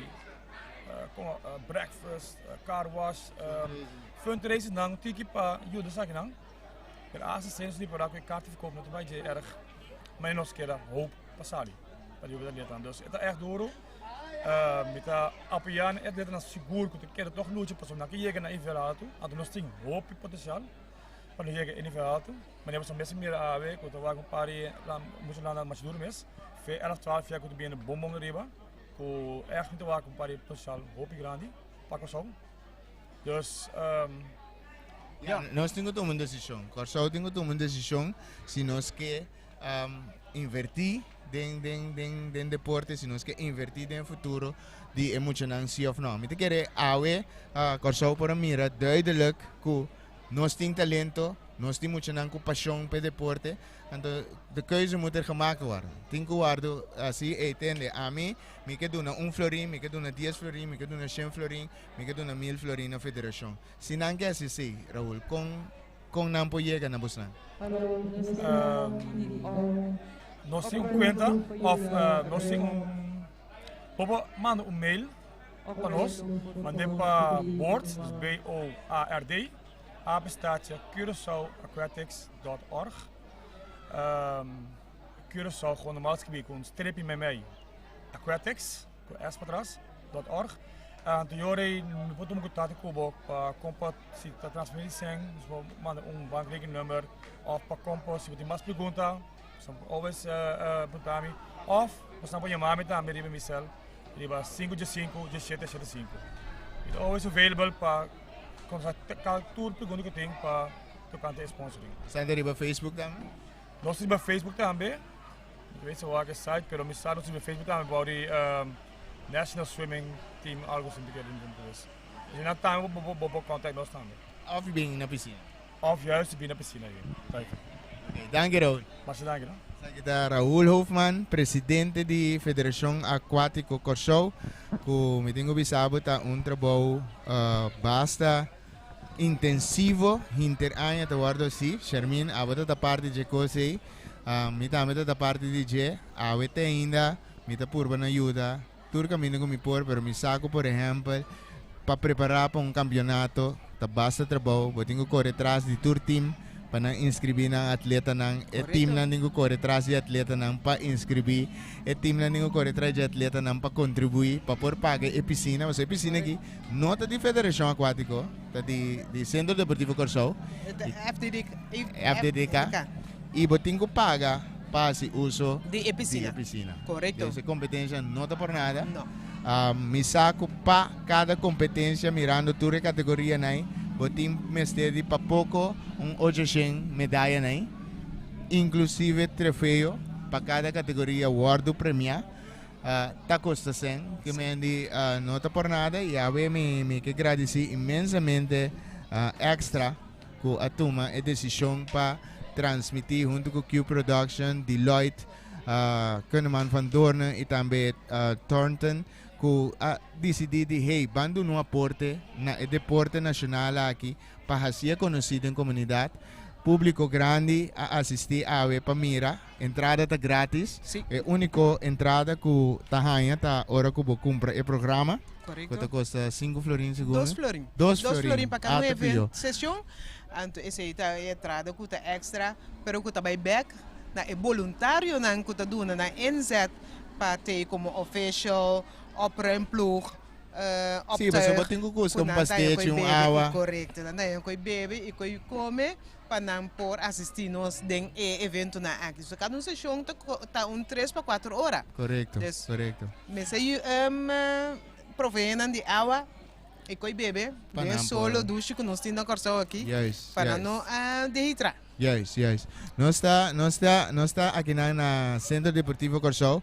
breakfast, car wash, fundraising dan tiki pa jude zaken dan. De eerste sinds die para que kaarten verkopen dat bij je erg, maar nog keer hoop passali. Dat je dat leert dan. Dus het is echt door. Met de Apiaan, het leert dan seguro que keer toch loodje pas om naar kijken naar Everalto. En dan nog sting hoop potentieel. Van je in Everalto. Maar je hebt zo'n beetje meer AW, dat we een paar moesten naar Macedonië mis. 11, 12 jaar kunnen we in de bombom reba. Que echt niet te waken para o pessoal hopi grande para Corsou. Dus nós temos que tomar uma decisão. Corsou tem que tomar uma decisão se nós quer invertir em deporte, se nós quer invertir em futuro de emocional sim of não. Me te quer Corsou para mira duidelijk que nós temos talento, nós temos emocional paixão pelo deporte. Então, de keuze moet gemaakt worden. Tem que guardo assim, entende? A mim, me quer dar florin, me quer dar 10 florin, me quer dar 100 florin, me quer dar 1000 florin na federação. Se não quer assim, Raul, com não pode chegar na Bosnan. Nós temos conta, nós temos manda mail para nós, mandem para board, BOARD, apenstaartje CuraçaoAquatics.org. Curaçao gewoon normaal gebied kon streepje met mij aquatics s.org en toen jaren moet ik contact komen op compat si ta transferir zijn dus we manden een bankrekeningnummer of pa compas si die mas pergunta so always perguntami of we staan je mami também riba misel riba 515 it's always available pa tour pergunta que tem pa tocante sponsoring. Zijn er riba Facebook dan? Nós temos Facebook também. Não sei se é o site, mas nós temos Facebook também para o National Swimming Team, algo assim que eles e na time vou contact nós também. Of bem na piscina? Of juist bem na piscina. Okay, danke Raul. Mas danke. Kita Raul Hoffman, presidente da Federação Aquático Corsou, que me tenho bisabo tá trabalho basta intensivo hinteranya tawardo si Shermin abata da parte de coisa mita da parte de je awete ainda mita purba na ajuda tur caminho com mi por pero mi saco por exemplo para preparar para campeonato tá basta trabalho vou tenho correr atrás de tur team para inscrever ng atleta ng team na ningo corre tras de atleta ng pa inscrever team na ningo corre tras de atleta ng pa contribuir pa por paga piscina, mas piscina aqui nota de Federação Aquático, tá de Centro Deportivo Corsou, FDDK, e botingo paga para se uso de piscina. Correcto. Essa competência nota por nada. No. Me saco pa cada competência mirando toda categoria nai. Botim mestedi pa pouco 800 medalha nai. Inclusive troféu para cada categoria guardo premia. Tá custa sem que me andi nota por nada e a ver me que agradecer imensamente extra com a toma e decisão para transmitir junto com Q Production, Deloitte, Kahneman van Doornen e também Thornton que decidiu de hey, bando no aporte na deporte nacional aqui para ser conhecido em comunidade, público grande a assistir a ver para mira, entrada tá grátis, é único entrada que tá ganha tá hora que vou comprar o programa, que custa 5 florins segundo. 2 florins para cada evento, sessão, então essa aí tá entrada que tá extra, pero que tá buyback, na é voluntário na que tá dando na NZ para ter como official opera em ploeg. Sim, mas eu tenho custo com pastete, água. Correto, daí eu bebe e eu come para não por assistir nos den evento na aqui. So cada sessão tá 3 para 4 horas. Correto, correto. Mas aí provém de água e eu bebe, de solo duche que nós temos na Corsou aqui, para não dehidrar. Yes. Nós está aqui na Centro Deportivo Corsou.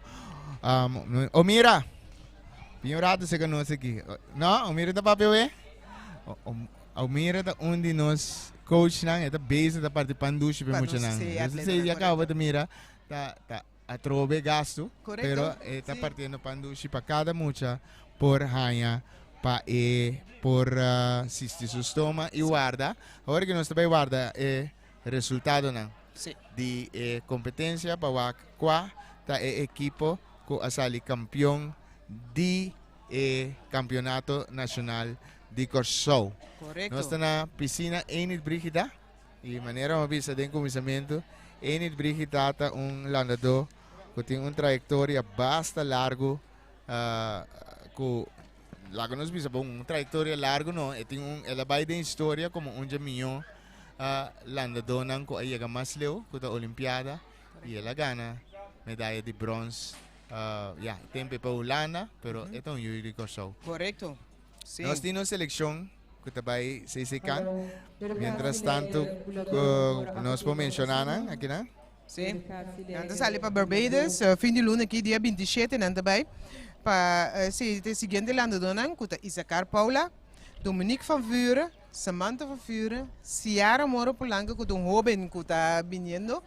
Mira. Pinhorado se conosco aqui. Não, o Mira da papel é? O Mira da onde nós coach nang, é base da parte pandushi para muito nang. Você já acaba de Mira, tá a trove gasto, pero está partindo pandushi para cada mucha por hanha para por sisti sustoma e guarda. Agora que nós também guarda é resultado nang de competência para qua tá equipo ko asali campeão de campeonato nacional de Corsou. Correcto. Nós estamos na piscina Enid Brigida e maneira uma vista de começamento. Enid Brigida é landador que tem uma trajetória bastante largo, que lago nos bisa uma trajetória largo não, ela vai de história como caminhão landador não que aí mais leu com a Olimpiada e ela ganha medalha de bronze. Tempo para Holanda, pero ito ang Yuri Corsou. Correcto. Sí. Nós temos seleção que também se secan. Mientras tanto, nós podemos mencionar aqui, né? Sim. Nós saímos para Barbados, fim de luna aqui, dia 27, nós também. Para o seguinte lando donan, que Isaacar Paula, Dominique van Vuren, Samantha van Vuren, Ciara Moro Polanca, que é jovem que está vindo.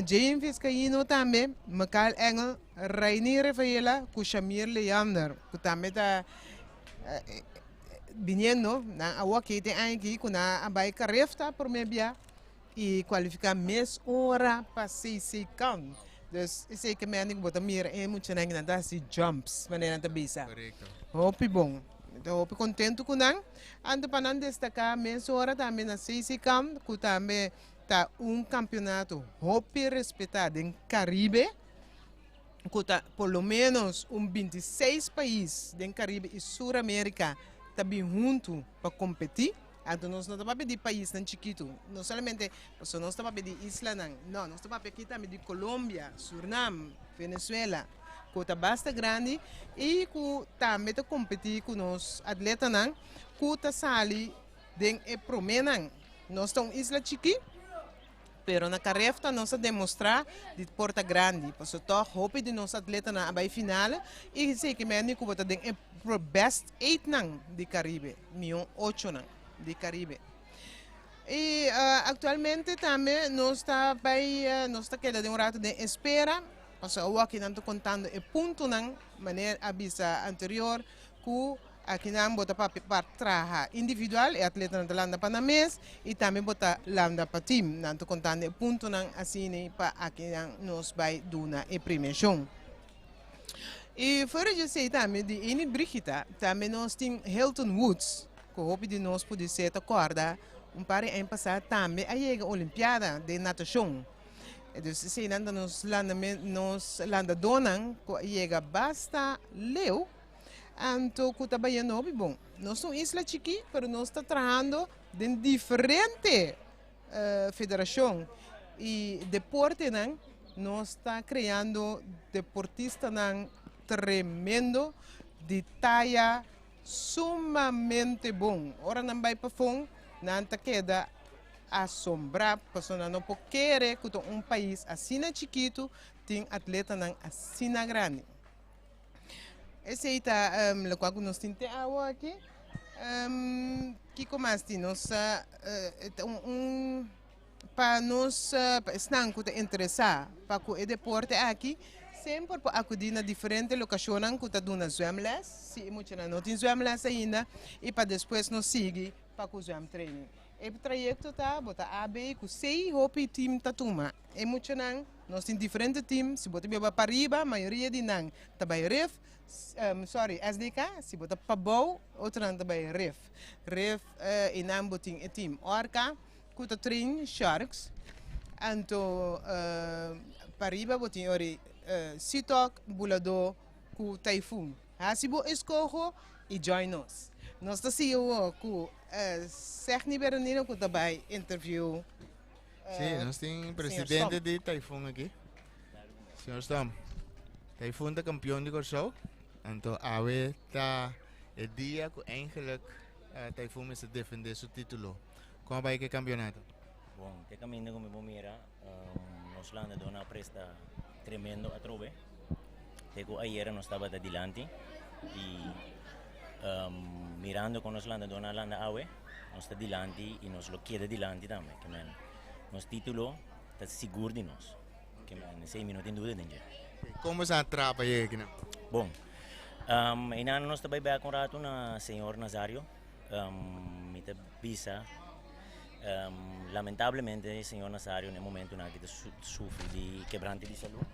Jane Vizcaíno também, Michael Engel, Rainy Rafaela, Shamir Leander, que também está vindo, na awa que tem aqui, que na abai carefta por meia e qualificar mês hora para se can. Dus sei que me anigo botar mira é muito na ainda se jumps, maneira de bisa. Correto. Hope bom. Então hope contento com nang. Ando para não destacar mês hora também na se can, que também tá campeonato hope respeitado em Caribe, que tá pelo menos 26 países do Caribe e Sul-América tá bem junto para competir. Então nós não estamos de país tão chiquito, não somente nós estamos de isla não, nós estamos aqui também de Colômbia, Suriname, Venezuela, que tá bastante grande e que também tá competir com os atletas que tá sali den e promenan. Nós estamos isla chiquita. Pero na carefta nós demonstrar de porta grande, para só hope de nosso atleta na abai final e sei que me que bota den pro best 8 nang de Caribe, mion 8 nang de Caribe. E atualmente também nós está queda de rato de espera, parce o aqui não tô contando e ponto nang maneira avisa anterior que aqui não bota para trabalhar individual e atleta na landa para mês e também bota landa para time não tô contando e ponto não assim para aqui nós vai duna e premiação e fora de sei também de Enid Brigida também nós tem Hilton Woods que hope de nós poder ser a corda par de ano passado também a Olimpiada de natação. Dus se dan nos landa donan ko chega basta leu. Anto kuta ba yan obi bom. Nós somos isla chiqui, pero nós está trabalhando em diferente federação e deporte não. Nós está criando deportista não tremendo de talla sumamente bom. Ora não vai para fora, não te queda assombrar, porque não pode querer que país assim chiquito tem atleta não assim grande. Esse aí tá o qual nós temos água aqui. Que como assim nós para nós estão que te interessar para que o deporte aqui sempre para acudir na diferente locações que tá dando zwemles, se muito não tem zwemles ainda e para depois nós seguir para o zwem training. O trajecto tá bota AB com 6 hopi team tá tuma. E muito não nós temos diferentes teams, se bota para arriba, a maioria de não tá by ref, SDK, se bota para bow, outra não tá by ref. Ref e não botin e team Orca, que tá train Sharks, anto para arriba botin ori Sitok, Bulado, com Typhoon. Se você escolhe e join us. Nós estamos com Serni Beronino que também interview. Sim, nós temos presidente de Typhoon aqui. Senhor Stom. Typhoon é campeão de Corsou. Então, awe tá o dia que eigenlijk Typhoon se defender seu título. Como vai que é campeonato? Bom, te caminho como bombeira, nós lá na dona presta tremendo a trove. Tego ayer nós estava adiante e mirando con nos landa dona landa awe, nós está adiante e nós lo queda adiante também, que man, nos título está seguro de nós, que man, 6 minutos em dúvida danger. Como se atrapa aí aqui não? Bom, inano nós está bem com rato na senhor Nazario, me te visa. Lamentavelmente il signor Nazario nel momento in cui soffre di quebranti di salute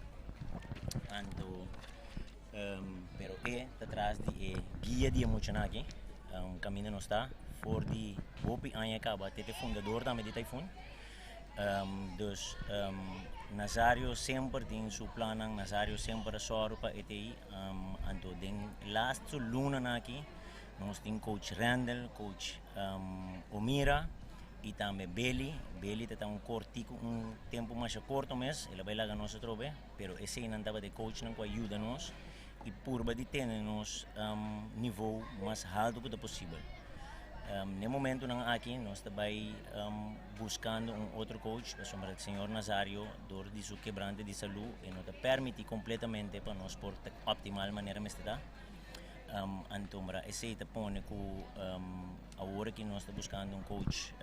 però è atrás di guia di emozionati un cammino non sta voor die hopi aan acaba tete fundador também de Typhoon dus Nazario sempre tem seu plano Nazario sempre sorry para ETI anto den last luna aqui nós tem coach Randall coach Omira e também Belly está um tempo mais curto mês, ele vai lá a nós trove, pero esse não estava de coach não ajuda nós e por de ter nós nível mais alto que possível. No momento não aqui nós também buscando outro coach, o senhor Nazario, dor de seu quebrante de saúde e nos permite completamente para nós por optimal maneira mestra. Antombra esse está põe que agora que nós estamos buscando coach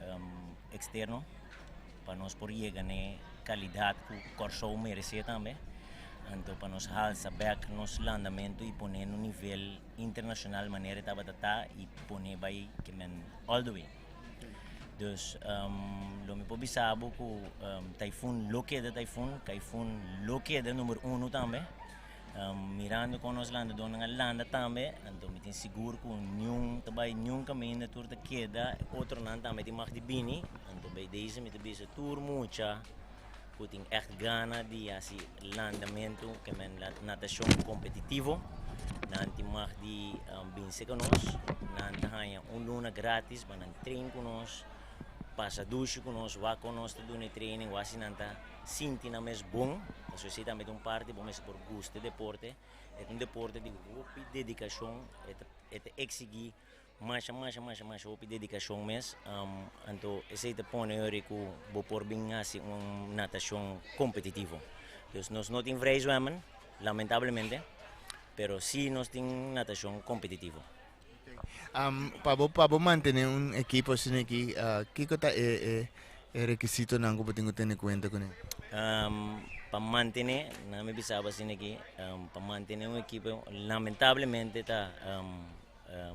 externo para nós por chegar na qualidade que o Corsou merece também. Então para nós saber nosso lançamento e pôr no nível internacional maneira estava tá e pôr vai que men all the way. Dus lo me pode saber que Typhoon lo que é Typhoon lo que é número 1 também. Mirando com nós landa dona landa também então me tem seguro com nenhum caminho tour da queda outro não também tem mais de bini então bij deze me tem tour mucha que tem echt gana de assim landamento que men natação competitivo não tem mais de vencer com nós não tem luna grátis para treinar com nós passa duche com nós vá com nós tudo no treino assim não tá sinti na mes bom a sociedade também parte bom mas por gosto de deporte é deporte de dedicação é exigir mais dedicação mes então esse te põe eu que vou por bem assim natação competitivo então nós não temos vrij zwemmen lamentavelmente pero sim nós temos natação competitivo. Para manter equipo assim aqui, que é requisito não que você tem em conta com ele? Para manter, não me pensava assim aqui, para manter equipo, lamentavelmente tá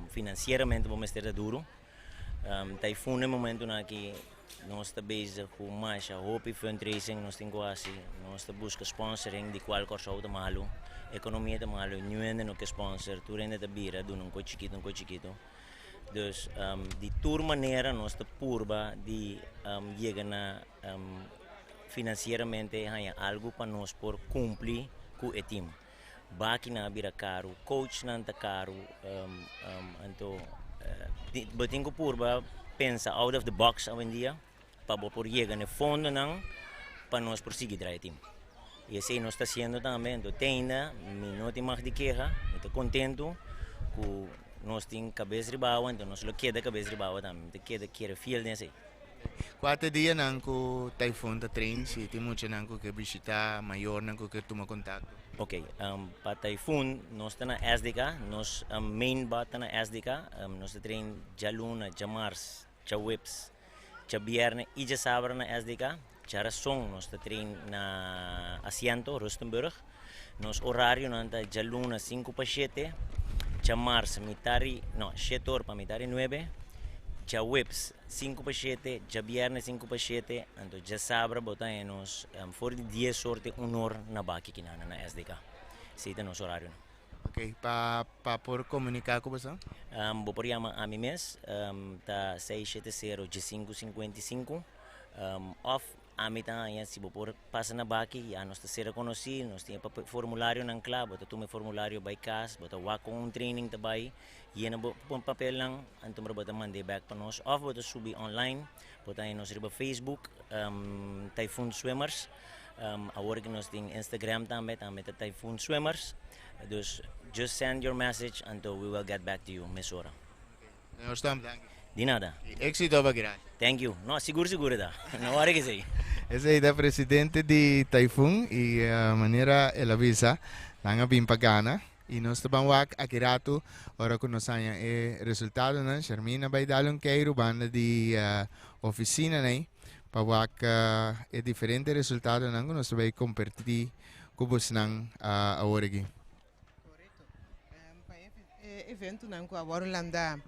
financeiramente vamos estar duro. Typhoon no momento aqui nós estamos bezig com mais hope fundraising, nós temos quase, nós estamos buscando sponsoring de qual Corsou de malo, economia de malo, não é no que sponsor, tu rende de bira, do um cochiquito. Dus die tour manera nós te purba de llegar na financieramente hanya algo para nós por cumprir com o team. Baki na bira caro, coach nanta caro, então batingo purba pensa out of the box hoje em dia para por llegar no fundo não para nós prosseguir o team. E assim nós está sendo também, então tenda, não tem mais de queja, estou contento com nós tem cabeça de bawa, então nós lo queda cabeça de bawa também, te queda fiel nesse. 4 dias não com Typhoon da train, se tem muito não que visitar maior não que toma contato. Ok, para Typhoon nós está na SDK, nós main bata na SDK, nós train já luna, já mars, já whips, já viernes e já sábado na SDK, já razão nós está train na Asiento, Rustenburg, nós horário nós está já luna 5 para 7, já mars mitari, não, 7 horas para mitari 9, já whips 5 para 7, já viernes 5 para 7, então já sábado botamos for 10 sorte 1 hora na baki kinana na SDK. Esse é o nosso horário. Ok, para por comunicar com você? Vou por chamar a mim mês, tá 670-555, off a mim também, se vou por passa na baki, já nós está conhecido, nós temos formulário na club, bota tu formulário by casa, bota com training também, e na papel lang, então bota mandar back para nós, off bota subir online, bota aí nós riba Facebook, Typhoon Swimmers, agora que nós temos Instagram também tá Typhoon Swimmers, dus just send your message until we will get back to you, Miss Ora. Nós estamos dando. De nada. Éxito para graça. Thank you. No, seguro da. Não hora que sei. Esse é o presidente de Typhoon e a maneira ela visa, lá bem pagana. E nós estamos aqui rato, ora que nós temos o resultado, né? Charmina vai dar queiro banda de oficina, né? Para o diferente resultado, né? Nós vamos compartilhar com vocês agora aqui. Correto. Para evento, né? Que agora landa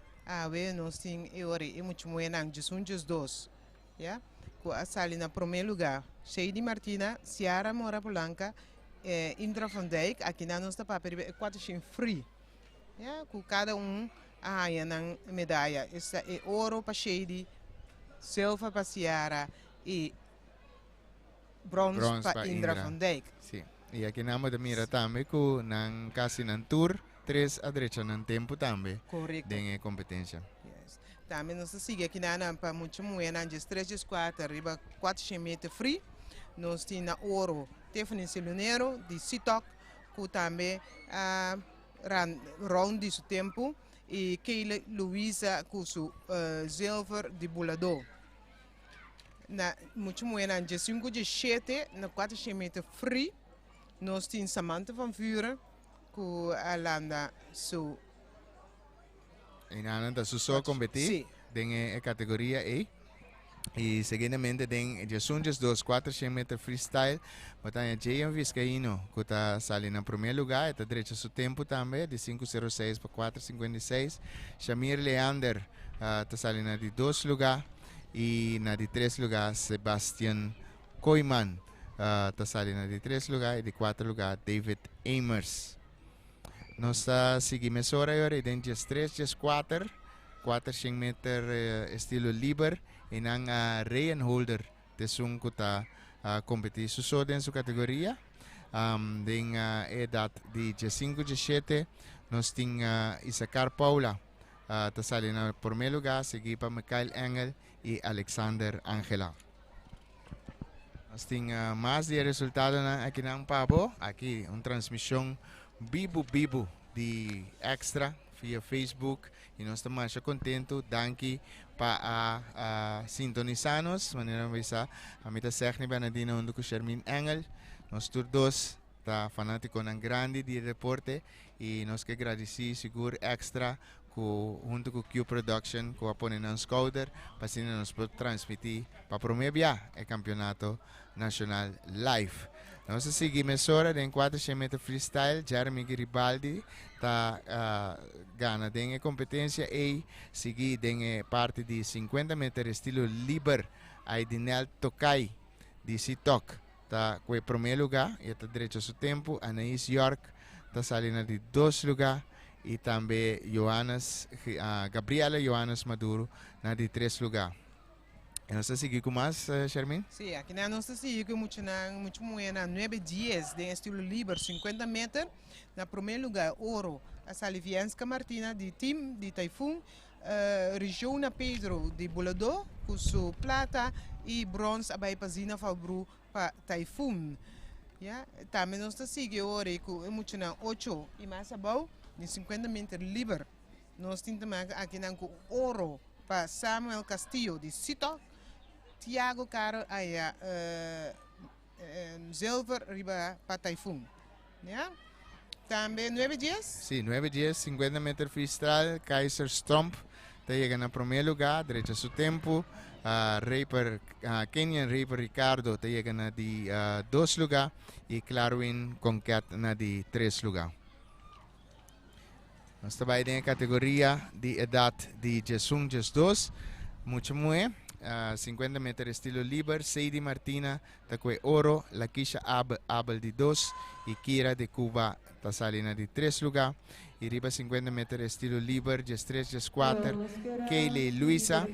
nós temos e muito muito nang Jesus dos, ya? Com a sala na primeiro lugar, Shady Martina, Ciara Mora Polanca, Indra van Dijk, aqui na nossa papel 4 free, ya? Com cada a nang medalha, essa é ouro para Shady, silver para Ciara e bronze para Indra van Dijk. Sim. E aqui na mira também com nang kasi nang tour 3 a direita no tempo também. Correto. Tem competência. Yes. Também nós seguimos aqui na para muito muito antes 3 4 arriba 400 metros free. Nós temos na ouro Tiffany Silunero de Sitok, que também round de seu tempo e Keila Luisa com seu silver de Bulador. Na muito muito antes 5 de 7 na 400 metros free. Nós temos Samantha van Vuren com a landa su E nada só competir tem a categoria A e seguidamente tem Jesus dos 400 metros freestyle, botanha Jayan Vizcaíno que está saliendo em primeiro lugar, está direito seu tempo também de 5:06 para 4:56. Shamir Leander está saliendo de 2 lugar e na de 3 lugar Sebastian Koiman está saliendo de 3 lugar e de 4 lugar David Amers. Nós seguimos agora em 3, 4, 400 metros estilo liber e nang Ryan Holder de sung que está competir só em sua categoria. Tem a idade de 5 de 7, nós temos Isaacar Paula, está salindo em primeiro lugar, seguido para Michael Engel e Alexander Angela. Nós temos mais de resultado aqui na Pabo, aqui uma transmissão Bibo de extra via Facebook e nós estamos mais contentos. Danke para sintonizar-nos. Maneira visa a mim está na dina onde com Charmin Engel. Nós todos tá fanático ng grande de deporte e nós que agradecer seguro extra junto com Q Production que apoia ng scouter para assim nós podemos transmitir para promover o campeonato nacional live. Nós seguimos agora em 400 metros freestyle. Jeremy Garibaldi está ganha a competência e seguir em parte de 50 metros estilo liber. Aí Dinel Tokay de Sitok está com o primeiro lugar e está direito ao seu tempo. Anaís York está salindo de 2 lugar e também Gabriela Johannes Maduro na de 3 lugar. Não sei se com mais, Charmin? Sim, aqui na nossa cidade, muito na 9-10, de estilo livre, 50 metros. Na primeiro lugar, ouro, a Salivianska Martina, de Tim, de Taifun. Regiona Pedro, de Bulador, com sua plata. E bronze, a Baipazina Fabru, para Taifun. Yeah? Também nós seguimos com muito na 8 e mais abaixo, de 50 metros livre. Nós temos aqui na ouro, para Samuel Castillo, de Sito. Tiago Caro aya Silver riba para Taifun. Yeah? Também 9 dias? Sim, 9 dias, 50 metros freestyle, Kaiser Stomp, chega na primeiro lugar, direito a seu tempo, Kenyan Raper Ricardo, chega na de 2 lugar, e Clarwin Concat na de 3 lugar. Nós trabalhamos na categoria de idade de Jesung Jes 2, muito muito. 50 metros estilo liber, Sadie Martina taque oro, Lakisha Abel de 2 e Kira de Cuba tasalina de 3 lugar. E riba 50 metros estilo liber, Jes 3, Jes 4, Kaylee Luisa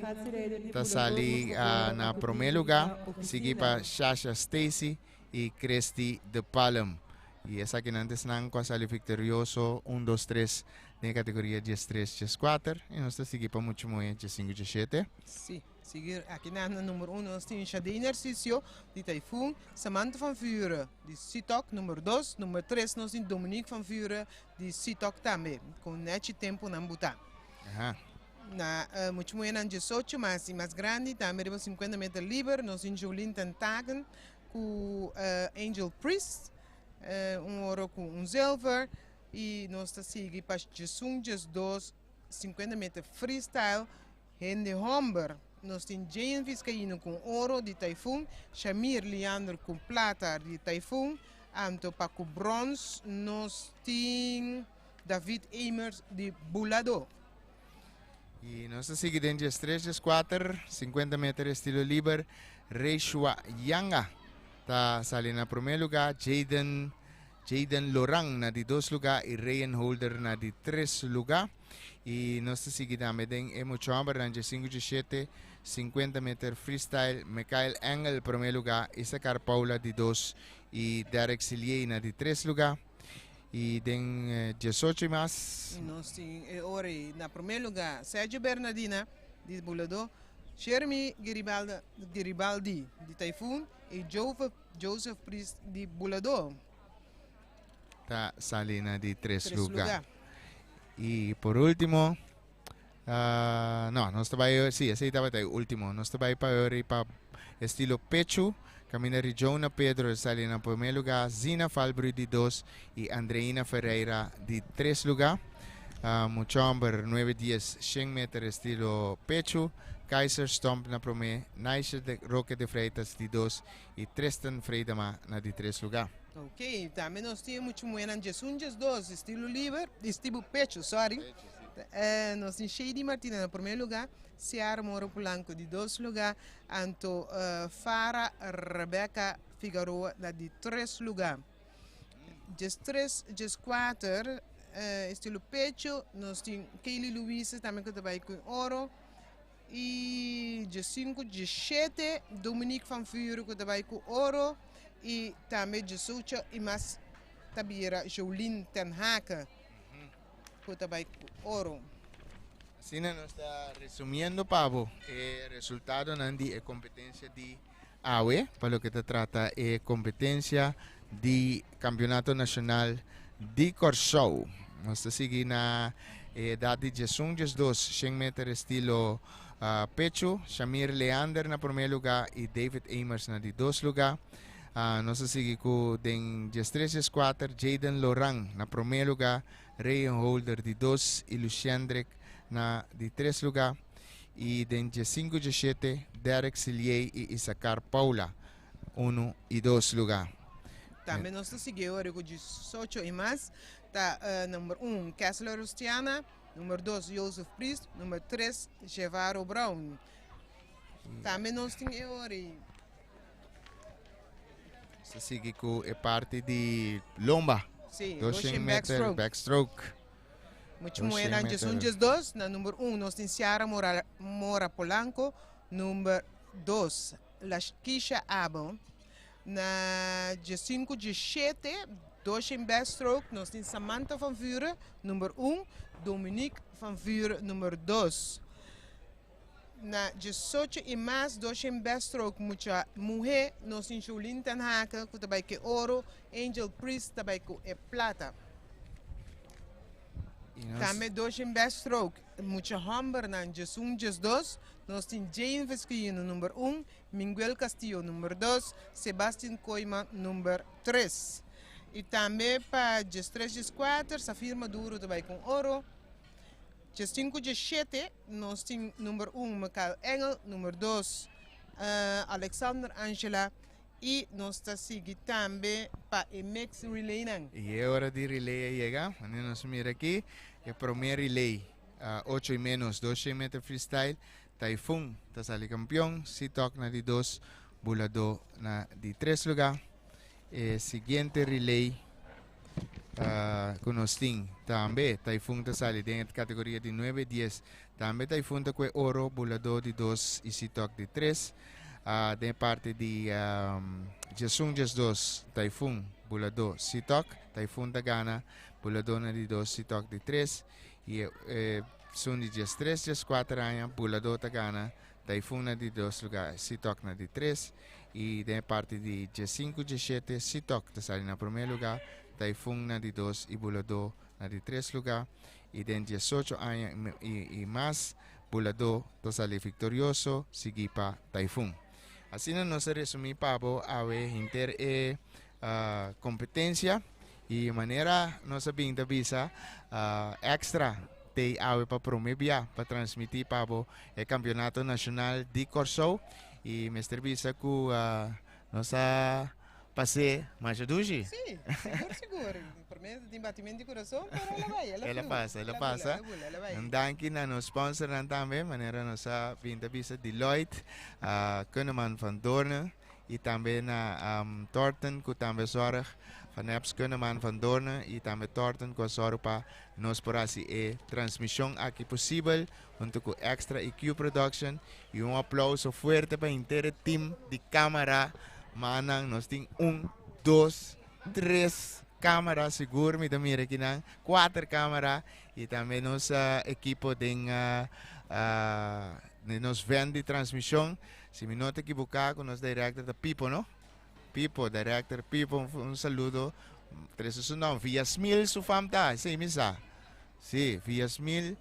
tasali na primeiro lugar, seguida para Shasha Stacy e Christy de Palem. E essa aqui antes não sali victorioso 1, 2, 3 na categoria Jes 3, Jes 4 e nós seguimos para muito muito Jes 5, Jes 7. Sim. Seguir aqui na número 1 nós temos Shade Narciso de Taifun, Samantha Van Vuren de Sitok, número 2, número 3 nós temos Dominique Van Vuren de Sitok também, com neste tempo na Butã. Na muito muito na 18, mas mais grande, também 50 metros livre, nós temos Jolene Tantagen com Angel Priest, ouro com silver, e nós estamos seguindo para Jesung Jes 2, 50 metros freestyle, Henry Homber. Nós temos Jane Vizcaíno com ouro de Taifun, Shamir Leandro com plata de Taifun, Anto Paco bronze, nós temos David Amers de Bulador. E nós seguimos em 3, 4, 50 metros estilo liber, Reishua Yanga está salindo na primeiro lugar, Jaden Lorang na de 2 lugar e Ryan Holder na de 3 lugar. E nós seguimos também em Chamber na 5, 7, 50 metros freestyle, Michael Engel primeiro lugar, Isaacar Paula de 2 e Derek Sillier na de 3 lugar. E tem 18 mais. Nós temos na primeiro lugar Sérgio Bernardina de Bulador, Jeremy Garibaldi de Taifun e Joseph Priest de Bulador. Está saliendo de 3 lugares. Y por último, no trabalho, sí, esse estava até último. Nós trabalhamos para estilo pecho, Caminari Jonah Pedro sale na primeiro lugar, Zina Falbri de 2 e Andreina Ferreira de 3 lugar. Muchamber 9 dias, 100 metros estilo pecho, Kaiser Stomp na primeiro, Naisha de Roque de Freitas de 2 e Tristan Freidama na de 3 lugar. Ok, também nós temos muito muito Jesung Jes 2, estilo livre, estilo pecho, sorry. Nós temos Shady Martina no primeiro lugar, Ciara Moro Polanco de 2 lugar, Anto Farah Rebecca Figueroa na de 3 lugar. Jes 3, Jes 4, estilo pecho, nós temos Kaylee Luisa também que trabalha com ouro. E Jes 5, Jes 7, Dominique Van Vuren que trabalha com ouro. E também de Sucho e mais tabira Jolene Tenhaka que também com ouro. Assim nós está resumindo, Pablo, o resultado de competência de AUE, para o que se trata é competência de Campeonato Nacional de Corsou. Nós seguimos na idade de Jesung Jes 2, 100 metros estilo pecho, Shamir Leander na primeiro lugar e David Amers na de 2 lugar. Nós seguimos com o Jes 3, Jes 4, Jaden Lorang na primeiro lugar, Ryan Holder de 2 e Luciandrek na de 3 lugar. E o Jes 5, Jes 7, Derek Sillier e Isaacar Paula, 1 e 2 lugar. Também nós seguimos com 18 e mais, tá, número 1, Kessler Rustiana, número 2, Joseph Priest, número 3, Gevaro Brown. Também nós temos se sigue com a parte de lomba. Sim, 200 metros backstroke. Muito buena, Jesus 2, na número 1, nós temos Ciara Mora Polanco, número 2, Lasquisha Abel, na 5, 7, 2 em backstroke, nós temos Samantha van Vuren, número 1, Dominique van Vuren, número 2. Na 18 e mais 2 em backstroke, muita mulher, nós temos Jolene Tanhaka, que também é ouro, Angel Priest também é prata. Também 2 em backstroke, muita Humber na 1, 2, nós temos Jane Vesquino, número 1, Miguel Castillo, número 2, Sebastián Coima, número 3. E também para 3, 4, Safir Maduro também com ouro. 5, 7, nós temos número 1, Michael Engel, número 2, Alexander Angela, e nós estamos seguindo também para o Mix Relay. E é hora de relay chega, nós mira aqui, é o primeiro relay, 8 e menos, 200 metros freestyle, Typhoon, está sali campeão, Sitok na de 2, Bulado na de 3 lugar. E seguinte relay, Kunosting também Typhoon está sali dentro da categoria de 9 e 10 também Typhoon está com ouro Bulado de 2 e Sitok de 3 de parte de Jesus 2 Typhoon Bulado Sitok Typhoon da Gana Bulado na de 2 Sitok de 3 e são de 3 4 anos Bulado da Gana Typhoon na de 2 lugar Sitok na de 3 e de parte de 5 7 Sitok está sali na primeiro lugar Typhoon na de 2 e Bulado na de 3 lugar. E den 18 anos e mais, Bulado sali victorioso, seguido para Typhoon. Assim nós resumimos para a inter competência e maneira nós sabemos da visa extra de para promover para transmitir para o campeonato nacional de Corso e Mr. Visa que nós passei mais a duji? Sim, seguro. Primeiro de batimento de coração, mas ela passa. Danke na nos sponsor também, maneira nossa vinda visa Deloitte, Kuneman van Doornen e também na Torten, que também zorg van Eps Kuneman van Doornen e também Torten, que zorg para nós por assim transmissão aqui possível, junto com Extra EQ Production e aplauso forte para o inteiro time de câmara. Manang, nós temos 1, 2, 3 câmeras seguro, me mira aqui não, 4 câmeras e também nossa equipe de nos vende transmissão. Se me nota equivocar com nosso director da Pipo, não? Pipo, director Pipo, saludo. Não, via Smil su famta, sim, misa. Sim, via Smil,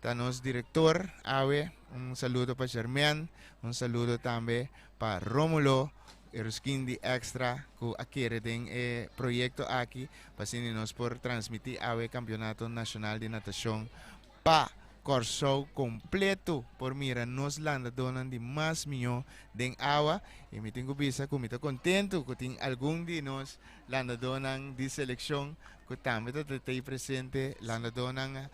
tá nosso diretor, Awe, saludo para Germain, saludo também para Romulo. Eruskin di extra que aqui tem projeto aqui para nós por transmitir ao campeonato nacional de natação para Corso completo por mira nos landa donan de mais milhão de água e me tenho bisa que me estou contento que tem algum de nós landa donan de seleção que também está presente landa donan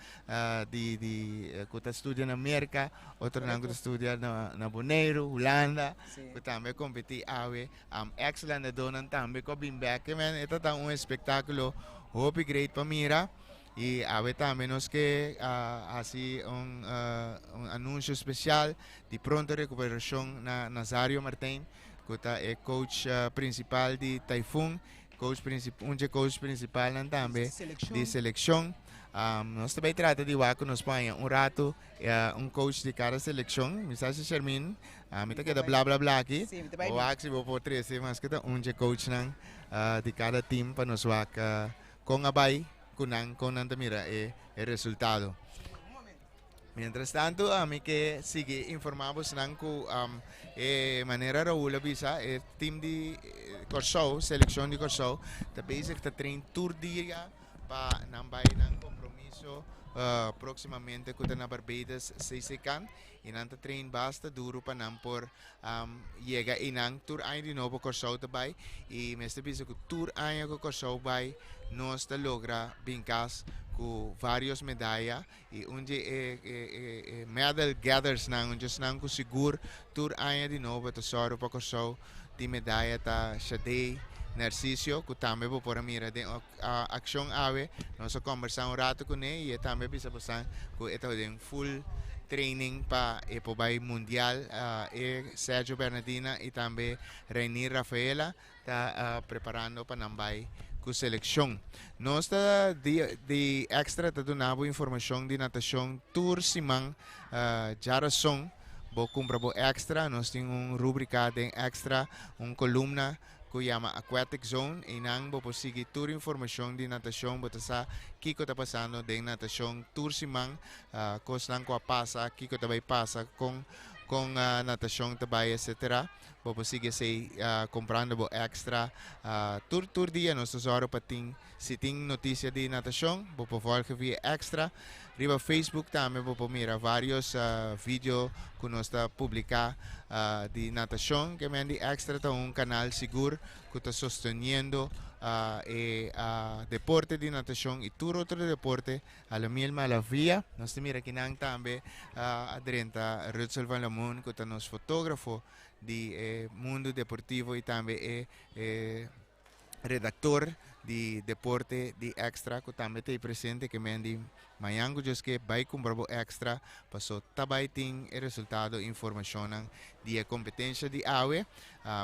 que está estudando na América outro não que estuda na Bonaire, Holanda que também compete awe ex landa donan também que bem back man é um espetáculo hope great para mira. E awe também nós que assim anúncio especial de pronta recuperação na Nazario Martin, que é coach principal de Typhoon, coach principal também de seleção. Nós também trata de waco na Espanha rato coach de cada seleção, mensagem Shermin, me tá queda blá blá blá aqui, o axi vou por 13, mas que tá coach de cada time para nós waco com a bai con mira el resultado. Mientras tanto, a mí que sigue informados que manera Raúl visa el team de Corso, selección de Corso, también se está train tour día para nambay ng compromiso próximamente con na Barbados 6 kan inanta train basta duro pa nam por llega inang tour ay de novo Corso tabay y me está visto que tour ay ko Corso bay nos te logra binkas com vários medalhas e onde medal gathers nang onde nang ko seguro tour ay de novo to soro pa Corso di medalha ta Shadei Narcisio, que também vou por mira de ação ave, nós conversamos rato com ele e também bisa passar que está em full training para o bai mundial e Sergio Bernardina e também Reini Rafaela está preparando para nambai com seleção. Nós está de extra tá dando informação de natação Tour Simang Jarason. Bo compra bo extra, nós temos rubrica de extra, columna que chama Aquatic Zone e nang bo posigi tour informação de natação, bota sa kiko tá passando de natação Tour Simang, kos lang ko passa, kiko também passa com natação também etc. Bo posigi say comprando bo extra tour dia nós usamos para se tem notícia de natação, bo volge via extra. Riba Facebook também vou mira vários vídeos que nós está publicar de natação que me extra tá canal seguro que está sustentando deporte de natação e todo outro deporte a la misma la via. Nós mira que nang também adrenta Rutzel van Lamon que está nos fotógrafo de mundo deportivo e também redactor de deporte de extra que também tem presente que me Mayango just que vai comprar extra passou tabay ting resultado informação de competência de AWE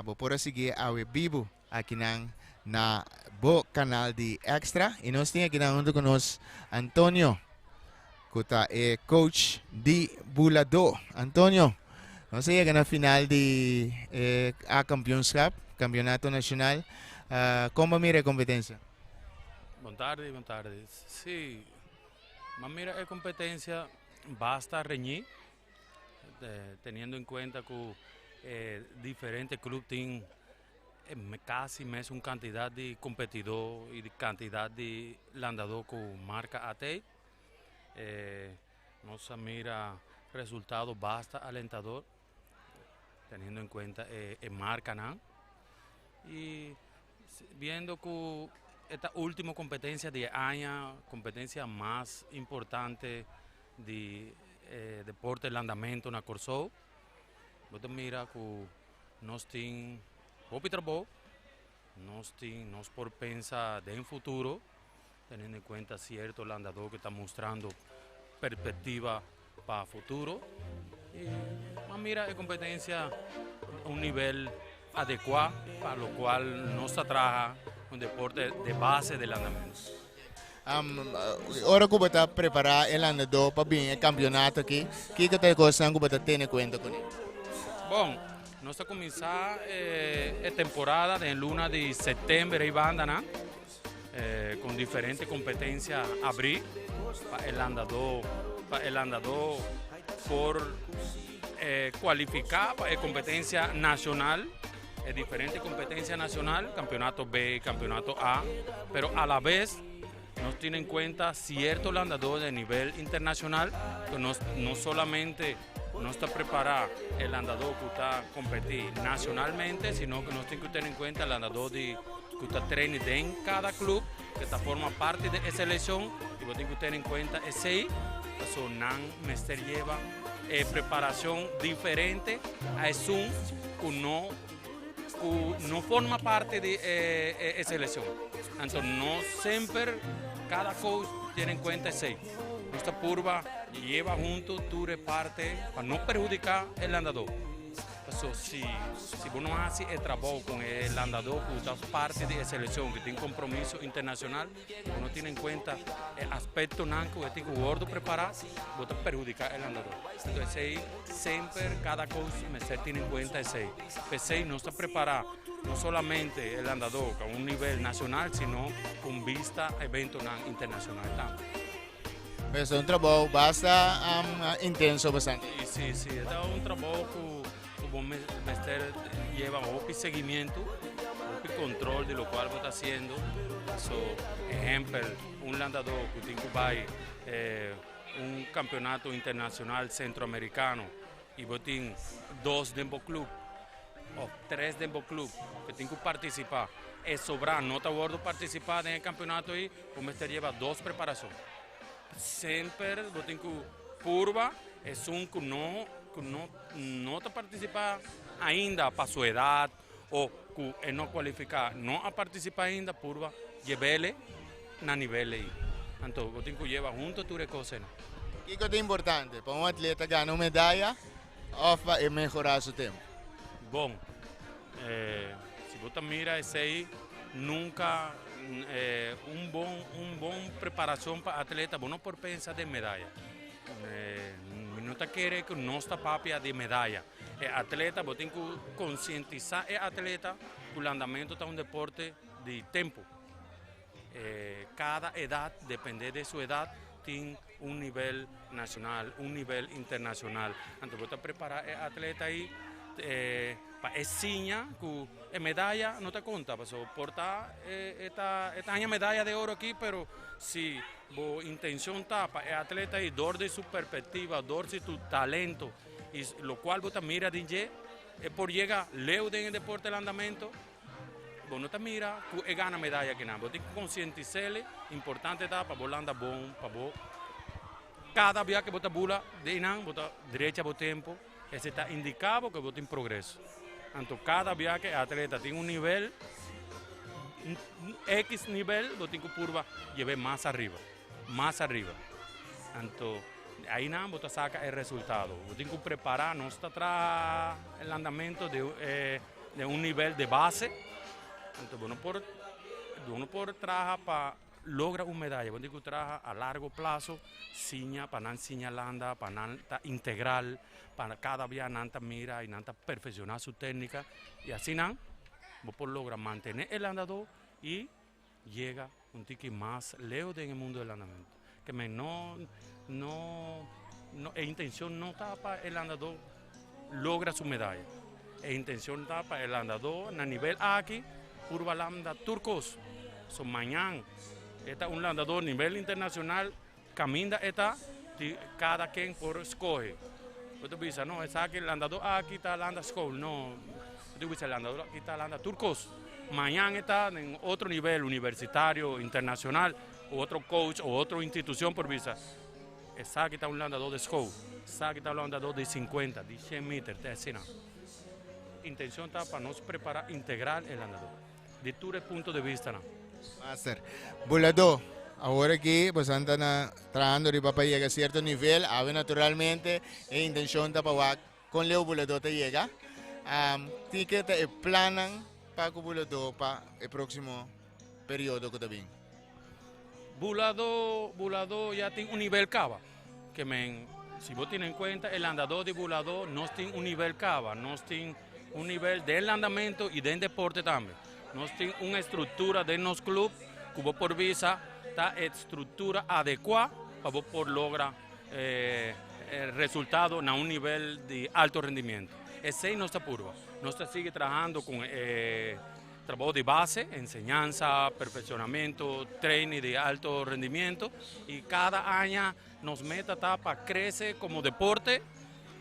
vou por seguir AWE Bibo aqui na bo canal de extra e nós temos aqui junto com nós Antonio que é coach de Bulado. Antonio, nós chega na final de campeonato nacional. Como mira a competência? Boa tarde. Sí. Mas mira, la competencia basta reñir, teniendo en cuenta que diferentes clubes tienen casi una cantidad de competidores y de cantidad de landadores con marca AT. Nos mira resultado basta alentador, teniendo en cuenta marca ¿no? Y viendo que esta última competencia de año, competencia más importante de deporte de andamento na Corsou, você mira que nós temos o trabalho, nós por pensar em futuro, teniendo en cuenta cierto andador que está mostrando perspectiva para el futuro. Y mira, la competencia a un nivel adecuado, para lo cual nos trabaja un deporte de base del andamento. Ora que você está preparando el andador para vir o campeonato aqui, o que você gosta de você ter em conta com ele? Bom, nós vamos começar a temporada em luna de setembro e banda, né? Com diferentes competências abrir para el andador por qualificar para a competência nacional. Diferentes competencias nacionales, campeonato B, campeonato A, pero a la vez nos tiene en cuenta ciertos landadores de nivel internacional, que no solamente no está preparado el landador que está a competir nacionalmente, sino que nos tiene que tener en cuenta el landador que está treine en cada club, que está forma parte de esa selección, y nos tiene que tener en cuenta ese, eso Mester lleva preparación diferente a eso que no forma parte de selección. Entonces, no siempre cada coach tiene en cuenta ese. Esta curva lleva junto tu parte para no perjudicar el andador. Entonces, si uno hace el trabajo con el andador que está parte de selección, que tiene compromiso internacional, uno tiene en cuenta el aspecto que tiene que gordo preparar, no te perjudica el andador. Entonces, siempre cada coach tiene en cuenta ese. Ese no está preparado no solamente el andador a un nivel nacional, sino con vista a eventos internacionales también. Es un trabajo bastante intenso. Sí, es un trabajo que el Mester lleva un seguimiento, un control de lo cual está haciendo. Ejemplo, un landador que tiene que ir un campeonato internacional centroamericano y tiene 2 Dembo Club o 3 Dembo Club que tienen que participar. Es sobrar, no está gordo participar en el campeonato y el Mester lleva 2 preparaciones. Siempre lo tengo que curva, es un que no está participa ainda para su edad o que não qualificar, não a participar ainda, purva, llevele na nível aí. Então, eu tenho que levar junto tudo isso. O que é importante para um atleta ganhar uma medalha ou melhorar seu tempo? Bom, se você mira esse aí, nunca bom preparação para atleta, você não pode pensar de medalha. Não está querendo que nossa papia de medalha. Atleta, você tem que conscientizar o atleta que o andamento é um deporte de tempo. Cada idade, depende de sua idade, tem um nível nacional, um nível internacional. Então, você preparar o atleta aí para ensinar que a medalha não te conta. Portar esta medalha de ouro aqui, mas se a intenção está para o atleta aí, dor de sua perspectiva, dor de seu talento, e lo qual você mira de por llegar leu dentro do deporte do andamento, você não mira que ganha medalha aqui não. Você tem que conscientizar-lhe, importante está para você andar bom, para você. Cada vez que você bula, você direita o tempo, esse está indicado que você tem progresso. Então, cada vez que o atleta tem nível, X nível, você tem que purva llevar mais arriba. Então, aí não, você saca o resultado. Você tem que preparar, não está atrás o andamento de nível de base. Então, você não pode trabalhar para lograr uma medalha. Você tem que trabalhar a largo prazo, para não señalando, para não integral, para cada vez não mira e não perfeccionar sua técnica. E assim não, você logra manter o andador e chega tique mais lejos no mundo do andamento. Que a intenção não está para o andador logra sua medalha. A intenção está para o andador, no nível aqui, curva lambda turcos. Amanhã, este un andador a nível internacional, camina cada quem por escolhe. Você pensa, não, esse aqui, o andador aqui está landa school, não. Você pensa, o andador aqui está landa turcos. Amanhã está em outro nível universitário, internacional, outro coach ou outra instituição por visa. Esse aqui está um andador de school, esse aqui está um andador de 50, de 100 metros, assim. A intenção está para nos preparar integrar o andador, de todo ponto de vista. Não. Master, bulador, agora que você está trabalhando para chegar a certo nível, naturalmente a intenção está para com o bulador te chega. Tem que ter planos para o bulador para o próximo período que está vindo. Bulador já tem nível cava, que se você tem em conta, o andador de bulador nós tem nível cava, nós tem nível de andamento e de deporte também. Nós temos uma estrutura dentro do nosso clube que você por visa a estrutura adequada para você lograr resultado a nível de alto rendimento. Esse é nossa curva. Nós seguimos trabalhando com trabalho de base, enseñanza, perfeccionamiento, training de alto rendimiento y cada año nos meta para crecer como deporte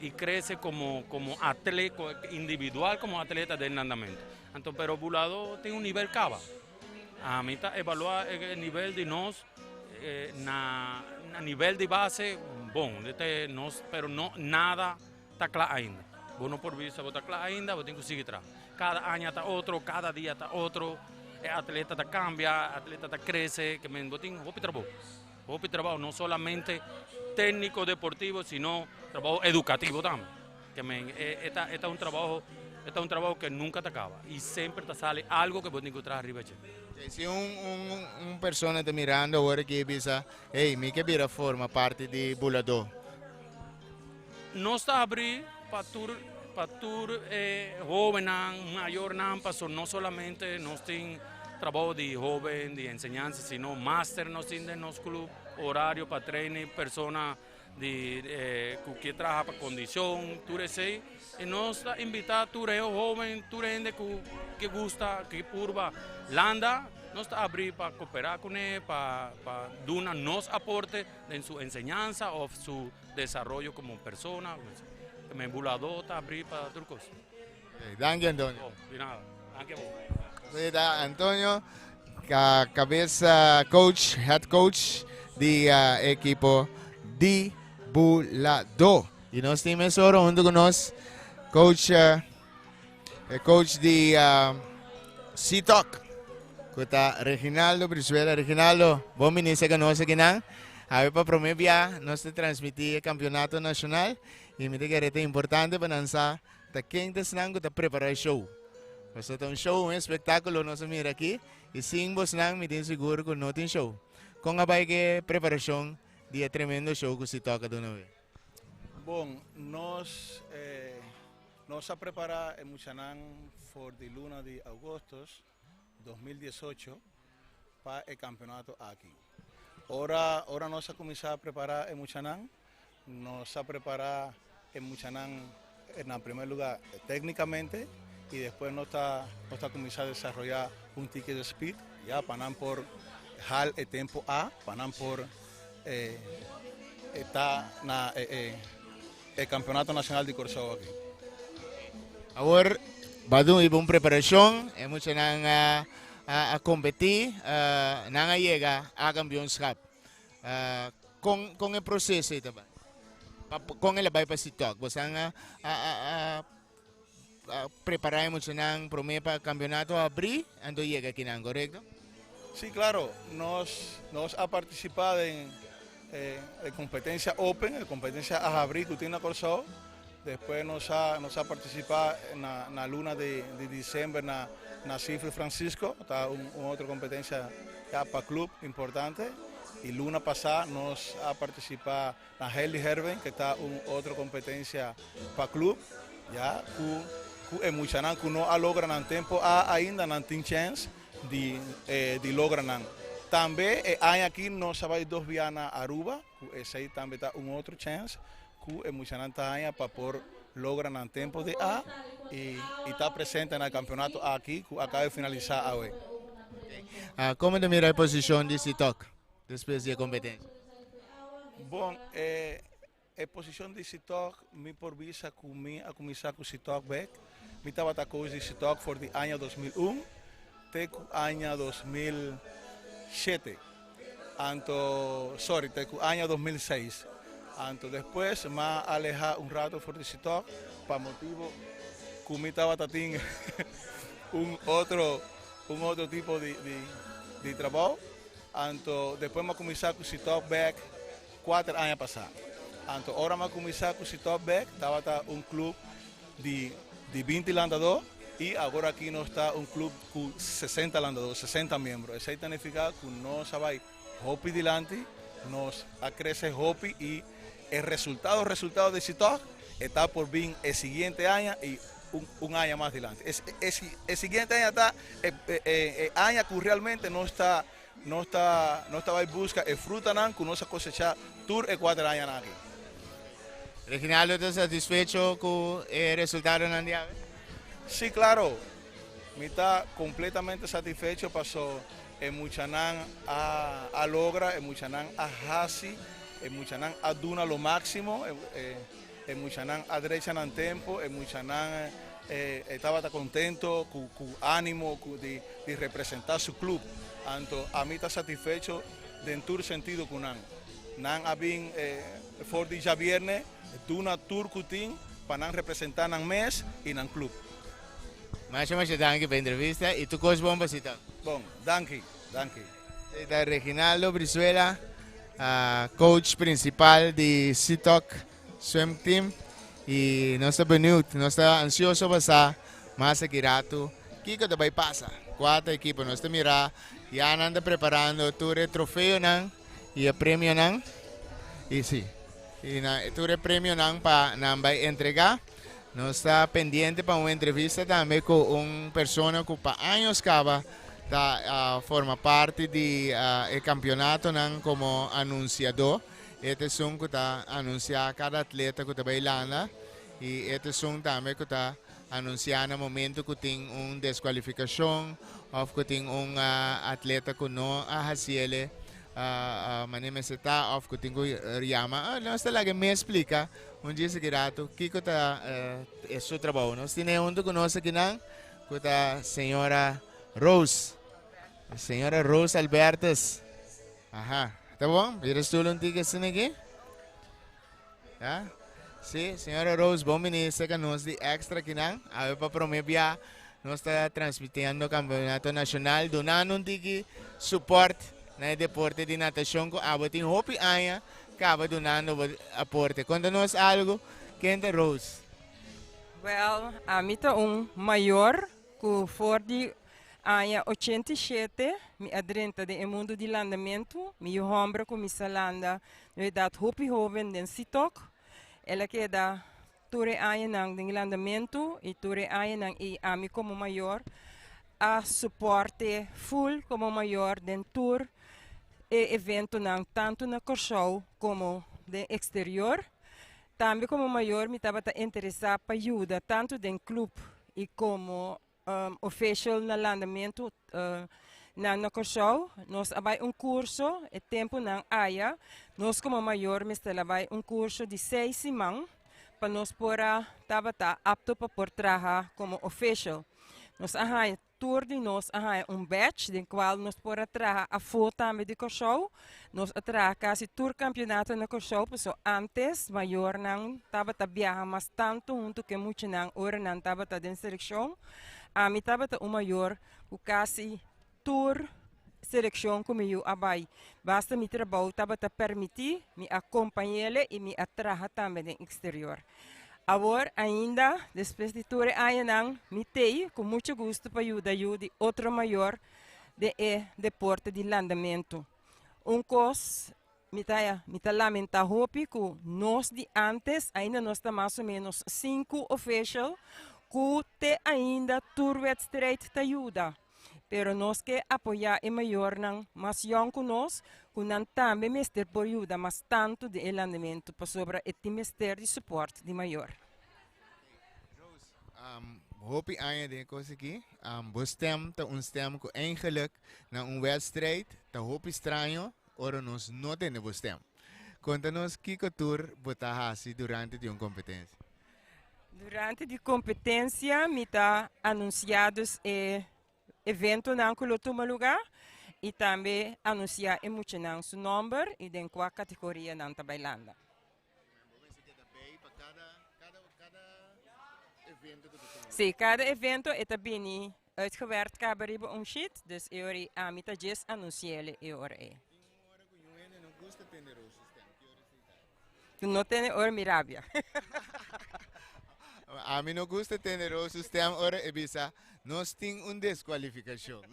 y crece como atleta individual, como atleta del andamento. Entonces, pero Bulador tiene un nivel cava. A mí está evaluar el nivel de nos, a nivel de base, bom, pero no nada está claro ainda. Bueno, por vista, está claro ainda, vos tenés que seguir atrás. Cada año está otro, cada día está otro. El atleta te cambia, el atleta te crece, que vos tenés que trabajo, no solamente técnico deportivo, sino trabajo educativo también. Que este es un trabajo que nunca te acaba y siempre te sale algo que vos tenés que traer arriba. Si una persona está mirando ahora que piensa, hey, mi que vira forma parte de Bulador. No está abrir para tu joven, mayor, no solamente nos tiene trabajo de joven, de enseñanza, sino máster nos tiene en nuestro club, horario para training, personas que trabaja para condición, tú eres ahí, y nos invita a tu joven, tu gente que gusta, que purva, landa, nos está abrir para cooperar con él, para dar nos aporte en su enseñanza o su desarrollo como persona. Me Bulador está abrir para turcos. Gracias, Antonio. De nada, gracias. Antonio, coach, head coach de equipo de Bulador. Y nos tenemos ahora junto con nos, coach coach de CITOC. Kuta Reginaldo Brizuela. Reginaldo, bom ministro que nós aqui não. A para promover nós transmitir campeonato nacional e me diga que é importante para lançar da quem desnang kuta preparar show. Você tem um show, um espetáculo nós mira aqui e sim você não me tem seguro que não tem show. Com a que preparação de tremendo show que se toca de novo. Bom, nós a preparar em Muchanan for de luna de agosto 2018 para el campeonato aquí. Ahora nos a comenzar a preparar en Muchanan, nos a preparar en Muchanan en primer lugar técnicamente y después nos a comenzar a desarrollar un ticket de speed ya para por hal el tiempo A, para por el campeonato nacional de Corsao aquí. Agora, badung ibang preparasyon, mucho nang a competir, nang llega a campeonato. Con el proceso ito ba? Con el labay pa si Tok, basta preparar mucho nang para campeonato abrir, ando llega aquí nang, ¿correcto? Sí, claro, nos ha participado en competencia open, en competencia a abrir que tiene Corsao. Después nos ha participado en la luna de diciembre en Cifre Francisco, está una otra competencia ya para club importante. Y luna pasada nos ha participado en Heli Herben, que está una otra competencia para club. Ya, en Muchanan que no ha logrado en tiempo ainda no tiene chance de lograr. También hay aquí nos hay dos vianas a Aruba, ese también está un otro chance. Que en Muchanan para por lograr en tiempo de A y está presente en el campeonato aquí, que acaba de finalizar hoy. ¿Cómo te mira la posición de CITOC después de la competencia? Bueno, la posición de CITOC, mi por visa que mi a comenzar con CITOC back, mi estaba coach de CITOC por el año 2001, te año 2007, año 2006. Después me alejé un rato por el CITOC para motivo que me estaba teniendo un otro tipo de trabajo. Después me comencé con CITOC back 4 años pasados. Ahora me comencé con CITOC back, estaba un club de 20 landadores y ahora aquí no está un club con 60 landadores, 60 miembros. Eso significa que no se va a hopi delante, nos crece hopi y el resultado de CITOC está por bien el siguiente año y un año más adelante. El siguiente año está año que realmente no estaba en busca el fruta que no se cosecha tour el 4 años aquí. Reginaldo, ¿estás satisfecho con el resultado en día? Sí, claro. Me está completamente satisfecho. Pasó en Muchanan a logra, en Muchanan a hasi, en Muchanan a duna lo máximo, en Muchanan a derecha en tiempo, en Muchanan estaba contento, con ánimo de representar su club. A mí está satisfecho de en todo sentido con Nan. Nan ha bien for ya viernes, duna tour kutin para representar Nan mes y Nan club. Mas danke para la entrevista y tu coach bomba si tal. Bon, danke. Está Reginaldo Brizuela, coach principal de CITOC Swim Team y no está benieuwd, no está ansioso para más aquí rato. Kiko te pasa, 4 equipos, no está mira, ya anda preparando tu trofeo y el premio y sí, y tu premio para entregar. No está pendiente para una entrevista también con una persona que para años forma parte del campeonato como anunciador. Este es un que está anunciando cada atleta que está bailando y este es un también que está anunciando el momento que tiene una descualificación o que tiene un atleta que no ha hecho manifestar o que tiene llama. No está la que me explica. Un día seguido, Kiko es su trabajo. Nos tiene uno que conoce aquí, que está señora Rose. Señora Rose Albertes. Ajá. ¿Está bueno? ¿Quieres tú un ticket aquí? ¿Ya? Sim, senhora Rose, bom ministro, que nós de extra aqui não, a para promover, nós está transmitindo o campeonato nacional, donando um tiki suporte na deporte de natação, que a tem hopi aia, acaba donando aporte. Conta-nos algo, Kenta Rose. Well, a mim tá maior que for de aia 87, mi adrenta de mundo de landamento, mi hombra com missa landa, no dat hopi jovem den sitok, ela que da ture aia nang den landamento e ture aia nang e ami como maior, a suporte full como maior den tour e evento nang tanto na Corsou como de exterior. Também como maior me estava interessado para ajuda tanto do clube e como official na landamento na Corsou. Nós abay curso e tempo na AIA. Nós como maior me estava curso de 6 semanas para nós pora estava apto para por trabalhar como official. Nós ahai tour de nós ahai batch de qual nós pora trabalhar a foto também de Corsou. Nós atrás quase tour campeonato na Corsou, so antes maior nang estava viajar mas tanto junto que muito nang ora nang estava dentro seleção. A mim estava maior o quase tour seleção como eu abai. Basta mi trabalho estava permitir me acompanhar e me atrair também no exterior. Agora ainda depois de tour aí nang me tei com muito gosto para ajudar de outro maior de deporte de landamento. Cos me tá lamenta hopi que nós de antes ainda nós tá mais ou menos 5 official que te ainda tourwedstrijd te ajuda. Pero nós que apoiar é maior nang mas young que nós que não também mester por ajuda mas tanto de landamento para sobre e mester de suporte de maior. Hopi aan de coisa aqui, bestem te stem que eigenlijk na wedstrijd, te hopi estranho, ora nós não temos bestem. Conta-nos que tour botahasi durante de competência. Durante a competência, me está anunciados evento na toma lugar e também anunciar muito seu número e em qual categoria na Bailanda. Sim, cada evento é também uitgewerkt cabaribe sheet, dus eu a mita just anunciele eu não tem hora mirabia. A mim não gosta ter o sistema ora e bisa nós tem desqualificação.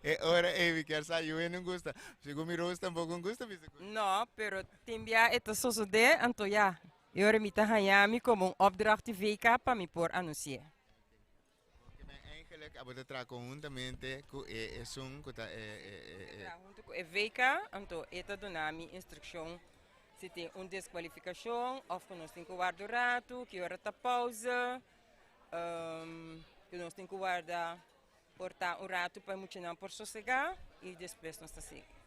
E ora e quer sair eu não gosta. Se o miro tampouco não gosta bisa. Não, pero timbia eto sosode anto ja. Eu me tahayami como opdracht de VK para me por anunciar. Eigenlijk abo tra conjuntamente com junto com VK anto eta donami instrução se tem desqualificação ou que nós tem que guardar o rato, que hora tá pausa, que nós tem que guardar portar o rato para muito não por sossegar e depois nós tá seguindo.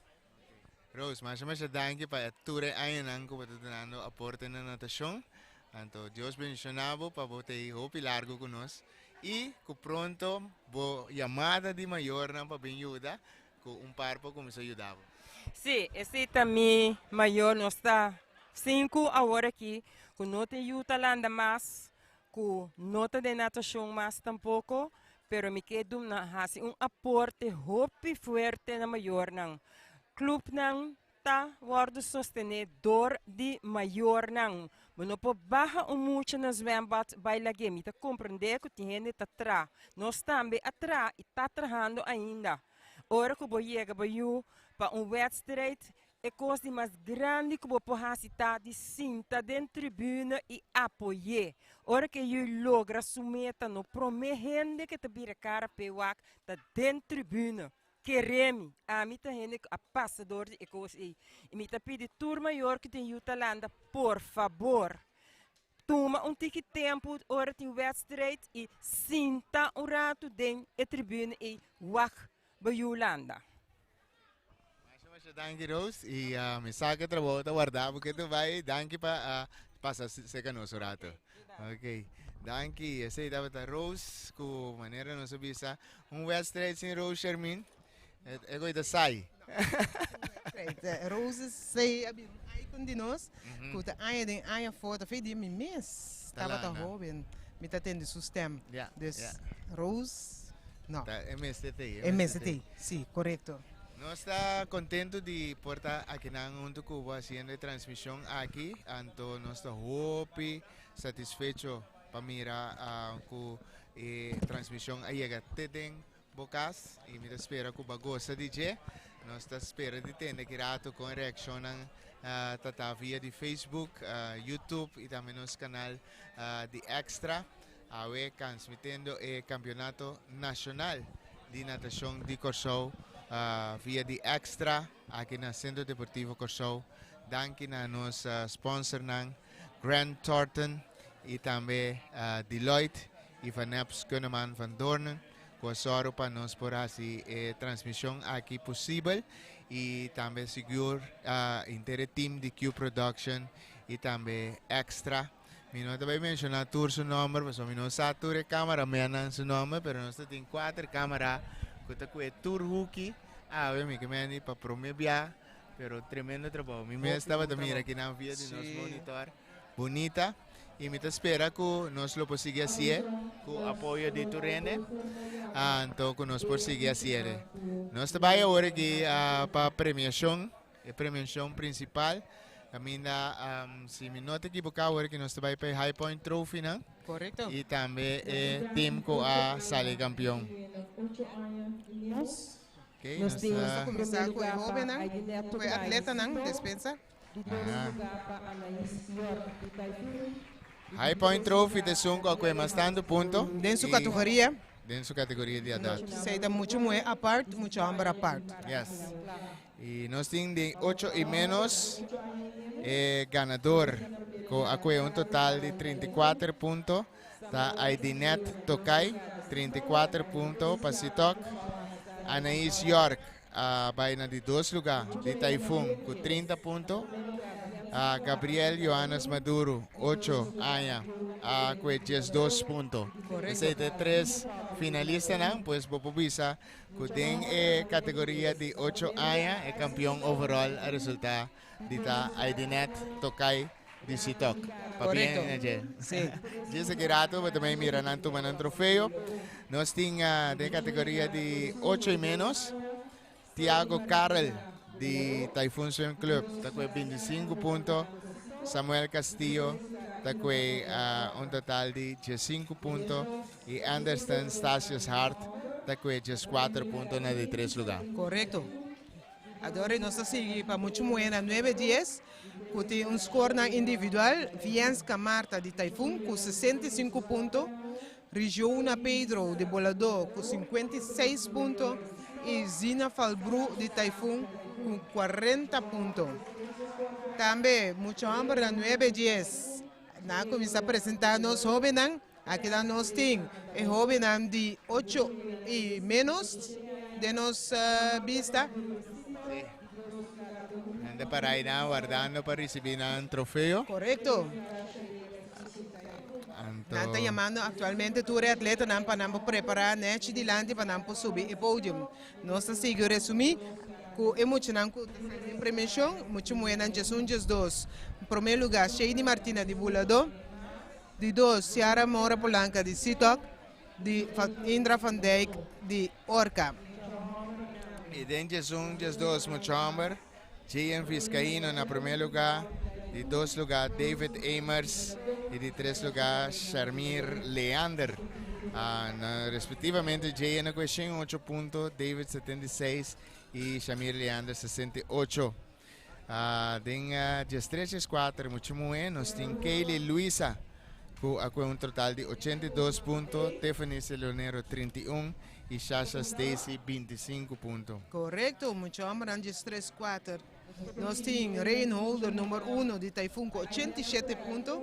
Rose, mas danke para ture ayan ko patutunano aporte na natasyon. Anto Dios bendicionado para bote hopi largo con nos y que pronto bo llamada de mayor na para ayuda con parpo como se ayudava. Sim, esse também maior nós está 5 agora aqui, com nota de landa mais, com nota de natação mais tampouco, pero me quedo na hasi aporte hopi fuerte na maior nang. Club nang ta worden sostenedor de maior nang. Mas po baha muito nas zwembad by lagi. Mita compreender que tem gente atra. Nós também atra e tá trabalhando ainda. Ora que boiega boiu para wedstrijd é coisa mais grande que vou estar de cinta dentro da tribuna e apoiar. Ora que eu logra sumeta no promete que te vira cara pewak tá dentro da tribuna. Queremos a mim também a passador de coisa e me tá pedindo tour maior que tem Yutalanda, por favor. Toma ticket tempo, ora tem wedstrijd e sinta rato dentro da tribuna e wak bij Yolanda. Danke Rose e me saca trabalho da guardar porque tu vai danke para passar seca nosso rato. Ok. Danke. Essa aí tava Rose com maneira não sabia wedstrijd sem Rose Shermin. É coisa sai. Rose sei com de nós, que tá aí foto, fez de mim mês, estava tão jovem, me tá tendo sistema, dus Rose, não, MST, sim, correto. Nós está contento de portar aqui na Cuba haciendo transmissão aqui, então nós está hope satisfecho para mirar com transmissão aí até tem bocas e me espera que bagosa DJ. Nós está espera de ter que rato com reação tata via de Facebook, YouTube e também nosso canal de Extra. Awe transmitiendo o campeonato nacional de natação de Corsou via de Extra aqui na Centro Deportivo Corsou. Danke na nos sponsor ng Grant Thornton e também Deloitte e Van Epps Kuneman Van Dornen. Soro para nós por assim transmissão aqui possível e também seguro inteiro time de Q Production e também Extra. Mi não também mencionar tour seu nome, mas mi não sabe tour a câmera menan seu nome, pero nós tem 4 câmeras que tá com tour hooky. Mi que meni para promover, pero tremendo trabalho. Mi estava também aqui na via de nosso monitor, bonita. E me espera que nós lo consiga fazer com apoio de Turene, então que nós consiga fazer. Nós trabalhamos agora aqui para a premiação principal. Caminha, se me não te equivocar, agora que nós trabalhamos para High Point Trophy, não? Correto. E também time com a Sale Campeão. Ok, nós vamos começar com o jovem, com o atleta, não? Dispensa. High Point Trophy de 5 a mais tanto ponto. Dentro da categoria. Dentro da categoria de adultos. Seja muito muito a parte, muito ambas a parte. Yes. E nós temos de 8 e menos ganador com um total de 34 pontos. Tá Aidinet Tokay 34 pontos para Sitok. Anaís York vai na de 2 lugares de Typhoon com 30 pontos. Gabriel Johannes Maduro, 8 años, com 12 pontos. Esse é 3 finalistas, não? Pois vou publicar que tem categoria de 8 anos, é campeão overall, a resultado de Aidinet Tokay de Sitok. Correto. Sim. Diz que rato, mas também mira não tomando um troféu. Nós temos de categoria de 8 e menos, Tiago Carl, de Typhoon Swim Club, está com 25 pontos. Samuel Castillo está com total de 15 pontos. E Anderson Stasius Hart está com 14 pontos na de 3 lugares. Correto. Agora nós seguimos para muito buena 9-10, que tem score na individual. Vienska Marta de Typhoon com 65 pontos. Regiona Pedro de Bolador com 56 pontos. E Zina Falbru de Typhoon com 40 pontos. Também, muito hambre na 9-10. Na começa a apresentar nos jovens, aqui nós temos jovens de 8 e menos de nossa vista. Anda para aí, guardando para receber um troféu. Correto. Nós estamos chamando atualmente todos os atletas para preparar de dilante para subir o pódio. Nós seguimos resumir que é muito em premiação, muito buena Jesus 2. Em primeiro lugar, Sheidi Martina de Bulador. De 2, Ciara Moura Polanca de Sitok. De Indra Van Dijk de Orca. E dentro Jesus 2, muito hambre. Gian Vizcaíno na primeiro lugar. De 2 lugar, David Amers. E de 3 lugar, Sharmir Leander. Respectivamente, Gian com 8 pontos, David 76 e Shamir Leander 68. Tem 13-4, muito bem. Nós temos Kaylee Luisa com total de 82 pontos, Tiffany Celonero 31 e Sasha Stacy 25 pontos. Correto, muito bem, 13-4. Nós temos Reinholder número 1 de Typhoon com 87 pontos,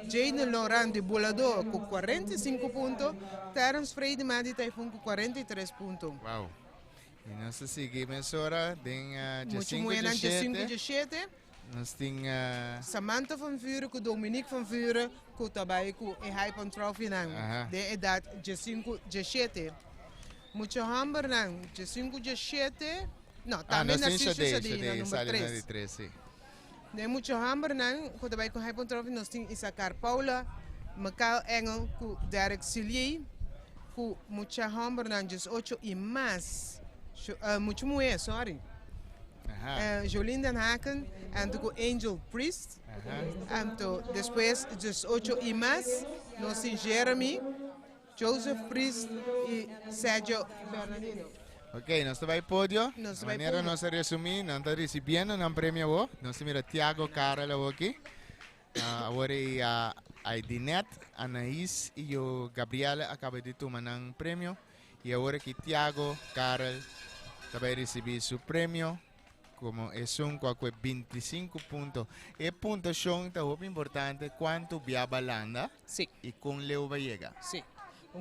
Jaden Laurent de Bolador com 45 pontos, Terence Friedemann de Typhoon com 43 pontos. Uau! E nós seguimos agora, tem 5-17. Nós temos Samantha van Vuren com Dominique van Vuren com também com a High Point Trophy de idade 5-17. Muito hambre, 5-17. Não, também na Xadei, número 3. De mucho hambre nan, quando vai com Hypontrophy, nós temos Isaacar Paula, Michael Engel, com Derek Sillier, com mucha hambre nan, 18 e mais, muito mulher, sorry. Jolien Den Haken, en com Angel Priest, en depois 18 e mais, nós temos Jeremy, Joseph Priest e Sergio Bernardino. Ok, nós vai pódio. De maneira nós resumir, nós estamos recebendo um prêmio. Nós mira Tiago Carol aqui. Agora a Dinet, Anaís e o Gabriela acabam de tomar um prêmio. E agora que Tiago Carol vai receber seu prêmio. Como é com 25 pontos. E pontuação é muito importante quanto viaja landa e com Leo Vallega. Sim.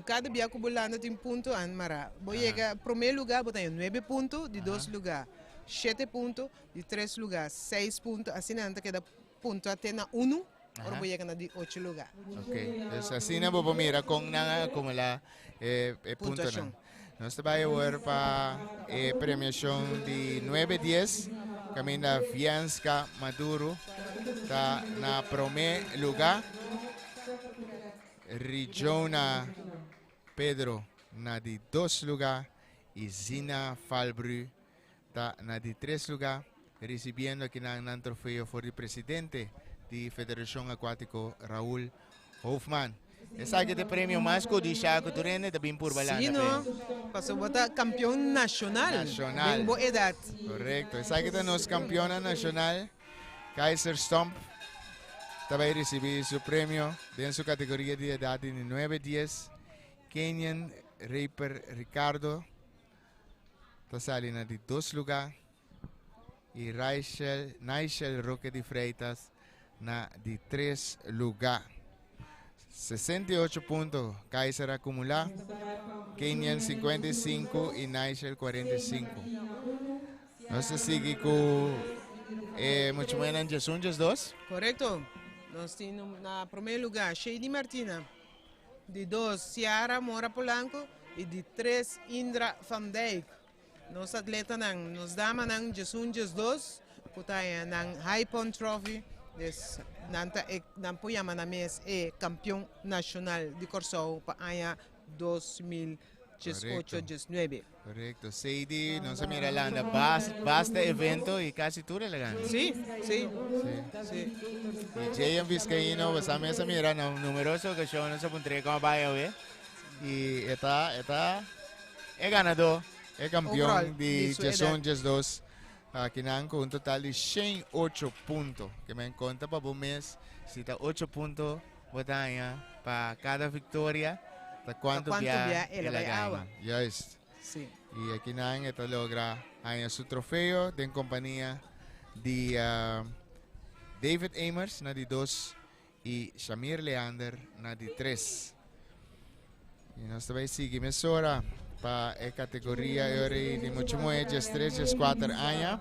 Cada dia que Bolanda tem ponto an mara. Boyega primeiro lugar botar 9 pontos, de 2 lugar 7 pontos, de 3 lugar 6 pontos, assim não queda ponto até na 1, ora boyega na de 8 lugar. Ok. Então assim não vou mira com na acumular ponto não. Nós vai agora para premiação de 9-10, caminho da Fianca Maduro, tá na primeiro lugar. Rigiona Pedro na de 2 lugar e Zina Falbru está na de 3 lugar, recebendo aqui na troféu for o presidente da Federação Aquático Raul Hoffman. Essa aqui é o prêmio mais codiciado do Rene, também por Balanda. Sim, não? Passou a botar campeão nacional. Bem boa idade. Correto. Essa aqui é o nosso campeão nacional, Kaiser Stomp. Também recebeu seu prêmio em sua categoria de idade de 9-10. Kenyan Rapper Ricardo está salindo de 2 lugar. E Nigel Roque de Freitas na de 3 lugar. 68 pontos Kaiser acumula. Kenyan 55 e Nigel 45. Nós seguimos com muito menos de os dois. Correto. Nós temos na primeiro lugar Shady Martina, de 2 Ciara Mora Polanco e de 3 Indra Van Dijk. Nos atletas nos damas nang Jesus 2, kutaya nang Hypon Trophy, des nanta nampoyama na mes campeão nacional de Corsou pa aya 2018-19. Correcto. Seidi, non si mira landa, basta evento y casi tú relegando. Sí. Y Jay Vizcaíno, pues a mí se mira numerosas ocasiones se puntre como vaya hoy. Y está ganador, es campeón de Jason Jazz 2. Aquí con un total de 108 puntos. Que me encuentra para un mes, si está 8 puntos, botella para cada victoria. ¿Cuánto via él gana? Yes. Sí. Y aquí esto logra su trofeo de compañía de David Amers, na de 2, y Shamir Leander, na de 3. Y nos também seguimos ahora para la categoría de mucho muelles 3 4 años.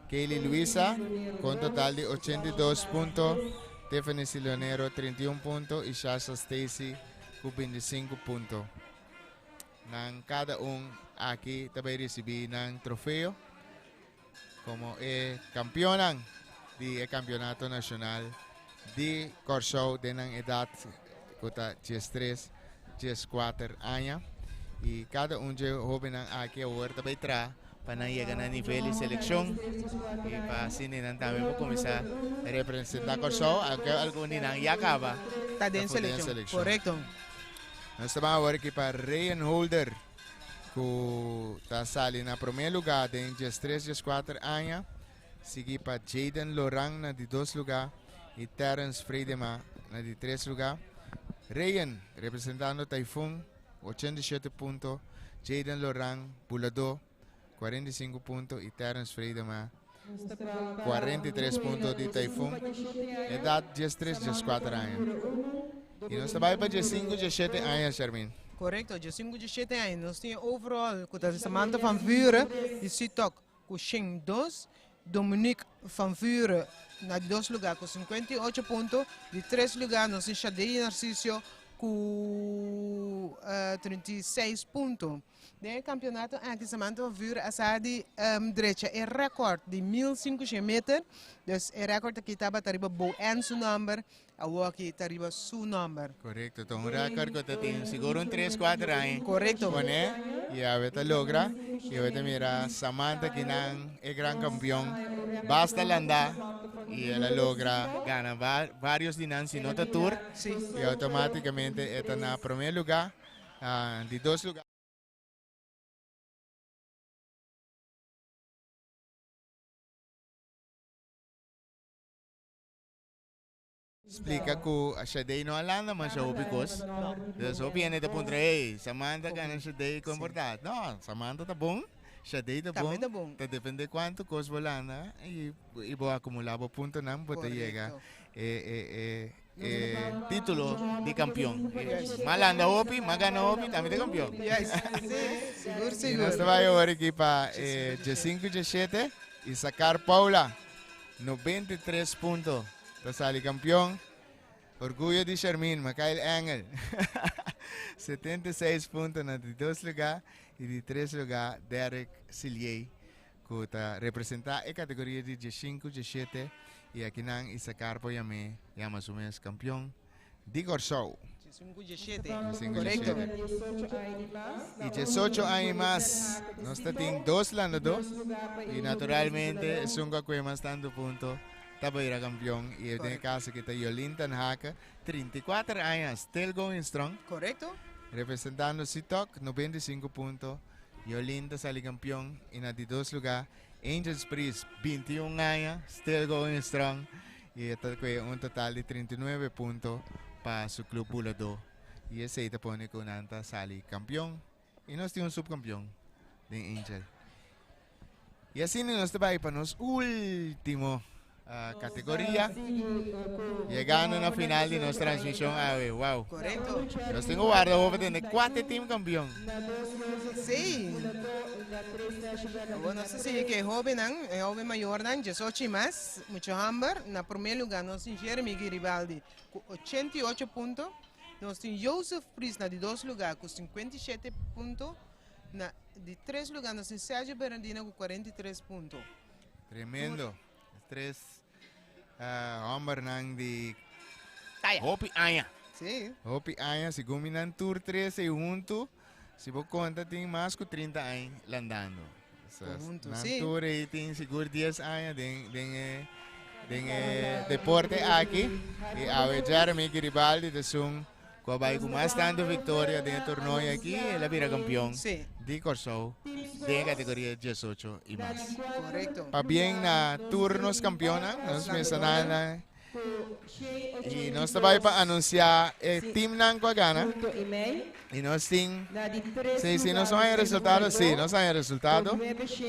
Kaylee Luisa con total de 82 puntos, Tiffany Silonero 31 puntos y Shasha Stacy con 25 puntos. Cada aquí também recibe un trofeo como campeona del campeonato nacional de Corsou de edad de 13, 14 años. Y cada de joven aquí ahora também trae para llegar a nivel de selección y para así también comenzar a representar Corsou, aunque algún ya acaba. Está en selección. Correcto. Nós estamos agora aqui para Ryan Holder, que está salindo na primeiro lugar de 13, 4 anos. Seguir para Jaden Lorang na de 2 lugar e Terence Freidema na de 3 lugar. Ryan representando Typhoon, 87 pontos. Jaden Lorang, Bulador, 45 pontos e Terence Freidema, 43 pontos de Typhoon. Idade 13, 4 anos. E nós estamos para 5, 17 anos, Charmin. Correcto, 5, 17 anos. Nós temos overall, com a Samantha van Vuren, de Sitok, com 2. Dominique van Vuren, na 2 lugar, com 58 pontos. De 3 lugar, nós temos Shadei Narciso, com 36 pontos. De campeonato aqui Samantha vuur asadi drecha é recorde de 1500 meter. Dus é recorde que estava tariba bo en su number, a aqui tariba su number. Correcto, então um recorde que eu tenho seguro 3-4 anos. Correcto. Pone, e a veta logra, e a veta mira Samantha que não é gran campeão, basta landar e ela logra gana vários dinas si nota tour e automaticamente está na primeiro lugar, de 2 lugares. Explica que a Shadei não alanda, mas eu bicos. Eu só viene de ponto, ei, Samantha ganha Shadei comportado. Não, Samantha tá bom, Shadei tá bom. Tá depende quanto coisa vou landa e vou acumular o ponto não, para chegar título de campeão. Malanda Opi, Magana Opi, também de campeão. Seguro. Nós vai agora aqui para G5, G7 e sacar Paula 93 pontos. Sali campeão, orgulho de Charmin, Mikael Engel, 76 pontos na de 2 lugar e de 3 lugar Derek Sillier, que está representando a categoria de G5, G7 e aqui não Issacar Poyame, Yamasumes campeão de Corsou. G5, G7, correcto. E G8 anos mais, nós temos 2 landadores e naturalmente é um que mais tanto pontos. Tabaira campeão e eu tenho caso que está Yolinda Haka, 34 anos, still going strong. Correcto. Representando Sitok, 95 pontos. Yolinda sali campeão e na de 2 lugar. Angels Priest, 21 anos, still going strong. E está com total de 39 pontos para su club Bulado. E esse aí pone com Nanta sali campeão. E nós temos subcampeão de Angel. E assim nós estamos para nos último categoria, llegando na final de nuestra transmisión. Wow. Correcto. Nos tengo guardado de 4 team campeón. Sí. Bueno, sí, que joven mayor, 18 más, mucho hambre. Na primer lugar, nos tem Jeremy Garibaldi con 88 puntos. Nos tem Joseph Priest na de 2 lugar con 57 puntos. Na de 3 lugar, nos tem Sergio Berandina con 43 puntos. Tremendo. 3 hombre nang di Hopi Aya. Sí. Hopi Aya, si guminan tour 13 junto, si vos conta tem mais que 30 anos landando. Sí. Tour tem seguro 10 anos den deporte aqui e a Jeremy Garibaldi de sum com mais tanto vitória dentro do torneio aqui, ele vira campeão de Corsou de categoria 18 e mais. Correcto. Para bem na turnos campeona, nós mencionamos e nós também para anunciar o time não com a gana. E nós temos, se não são resultados, sim, nós temos resultado.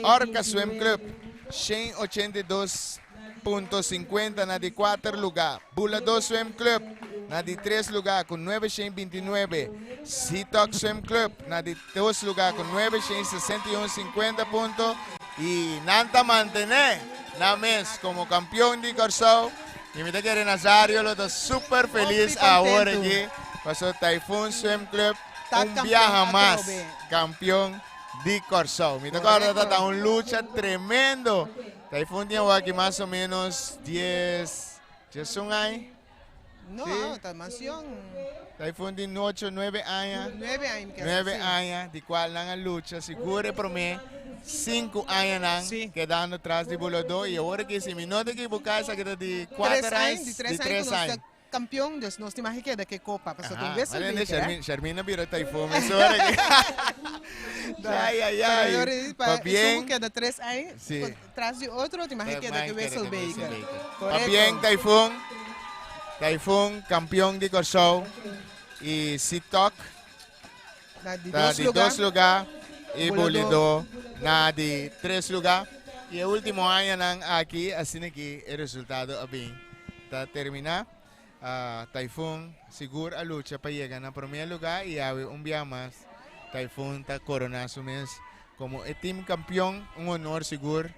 Orca Swim Club, 182.50 na de 4 lugar. Bulado Swim Club, na de 3 lugar com 929. Sitok Swim Club, na de 2 lugar com 961.50 pontos. E Nanta mantener na mes como campeão de Corsou. E me quer Nazario, eu estou super feliz agora aqui. Passou Typhoon Swim Club, viaje mais, campeão de Corsou. Me acorda que está uma luta tremendo. Typhoon tinha aqui mais ou menos 10 anos. No, está más young. Typhoon tem 8, 9 anos. 9 anos. 9 anos, de qual não luta. Seguro para mim, 5 anos quedando atrás de Bulado. E agora que se me não equivocar, essa que de 4 anos. De 3 anos. Campeão, nós temos mais que de Copa. Passou com vez. Charmina vira Typhoon. Ai. Para bien. Que de 3 anos. Atrás de outro, tem mais que de Wessel Baker. Para bien, Typhoon, campeão de Corsou. E Sitok, na de 2 lugar. E Bulado, na de 3 lugar. E o último ano aqui, assim que o resultado é bem. Está terminar. Typhoon, seguro a luta para chegar na primeiro lugar. E há dia mais. Typhoon está coronado como o time campeão. Honor seguro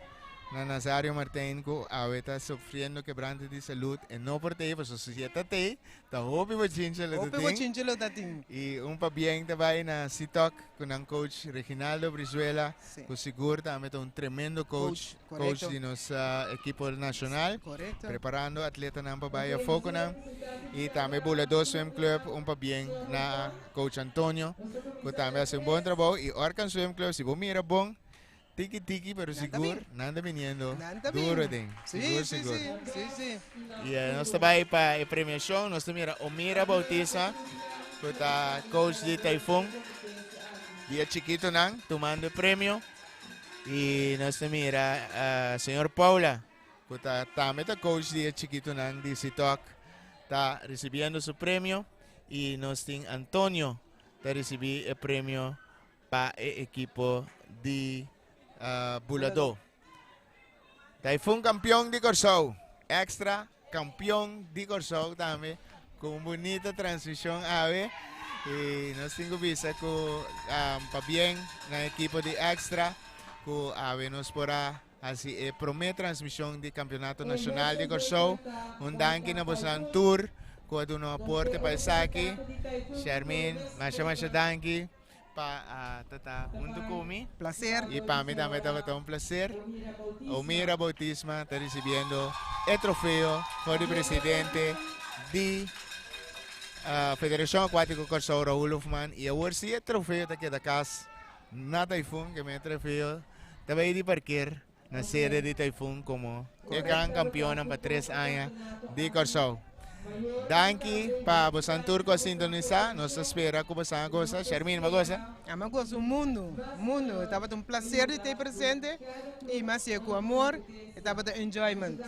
na Nazario Martin ko aweta sofriendo quebrante de salud e no por te pues sociedade ta hopi mo chinchelo Hopi mo chinchelo dating. e pa bien também na Sitok com ang coach Reginaldo Brizuela com seguro também um tremendo coach de nosso equipo nacional preparando atleta na pabaya foco na e também Bulado Swim Club pa bien na coach Antonio que também hace bom trabalho e Orcan Swim Club si mira bom tiki pero seguro nada viniendo duro din seguro sí. E nós também para a premiação nós temos Omira Bautista que tá coach de Typhoon dia chiquito nang tomando prêmio e nós temos a senhor Paula que tá também coach dia chiquito nang de Sitok tá recebendo seu prêmio e nós temos Antonio tá recebendo o prêmio para o equipo de Bulado. Typhoon campeão de Corsou. Extra campeão de Corsou também. Com bonita transmissão ave. E nós temos visa com para bem na equipe de Extra. Com ave nos porá assim promete transmissão de campeonato nacional de Corsou. Danke na bosan tour. Com um aporte para isso aqui. Charmin, masya danke. Tata untuk kami placer y para mí también estaba un placer. Omira Bautisma está recibiendo el trofeo por el presidente de Federación Acuática Corsou Raúl Hoffman y ahora sí el trofeo está queda casa na Typhoon que me trofeo estaba ahí de parquear na sede de Typhoon como el gran campeón para 3 años de Corsou. Danke para bosan turco a sintonizar. Nos espera com bosan goza. Charmin, magoza? Magoza mundo. Estava um prazer de ter presente e mais com amor. Estava um enjoyment.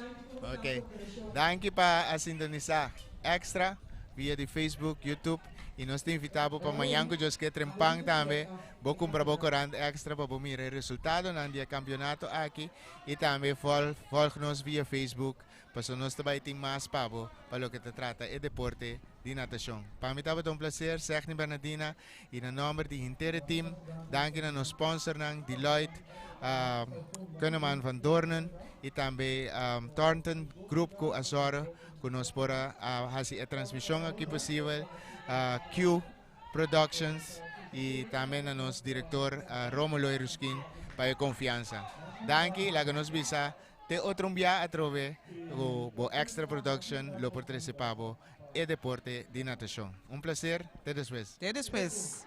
Ok. Danke para a sintonizar. Extra via de Facebook, YouTube. E nós te invitamos para amanhã que nós queremos trempang também. Vou comprar corante extra para mirar o resultado no dia campeonato aqui. E também folgue-nos via Facebook. Para nós também tem mais pabo para o que te trata é deporte de natação. Para mim estava um prazer, Sechni Bernardina, e no nome do inteiro time, danke a nos sponsor ng Deloitte, Kuneman van Doornen, e também Thornton Group ko Azoro, que nos pora fazer a transmissão aqui possível, Q Productions, e também a nosso diretor Romulo Eruskin, para a confiança. Danke, laga nos bisa. Te otro día a través de Extra Production, lo por 13 pavo, y deporte de natación. Un placer, te después. Te después.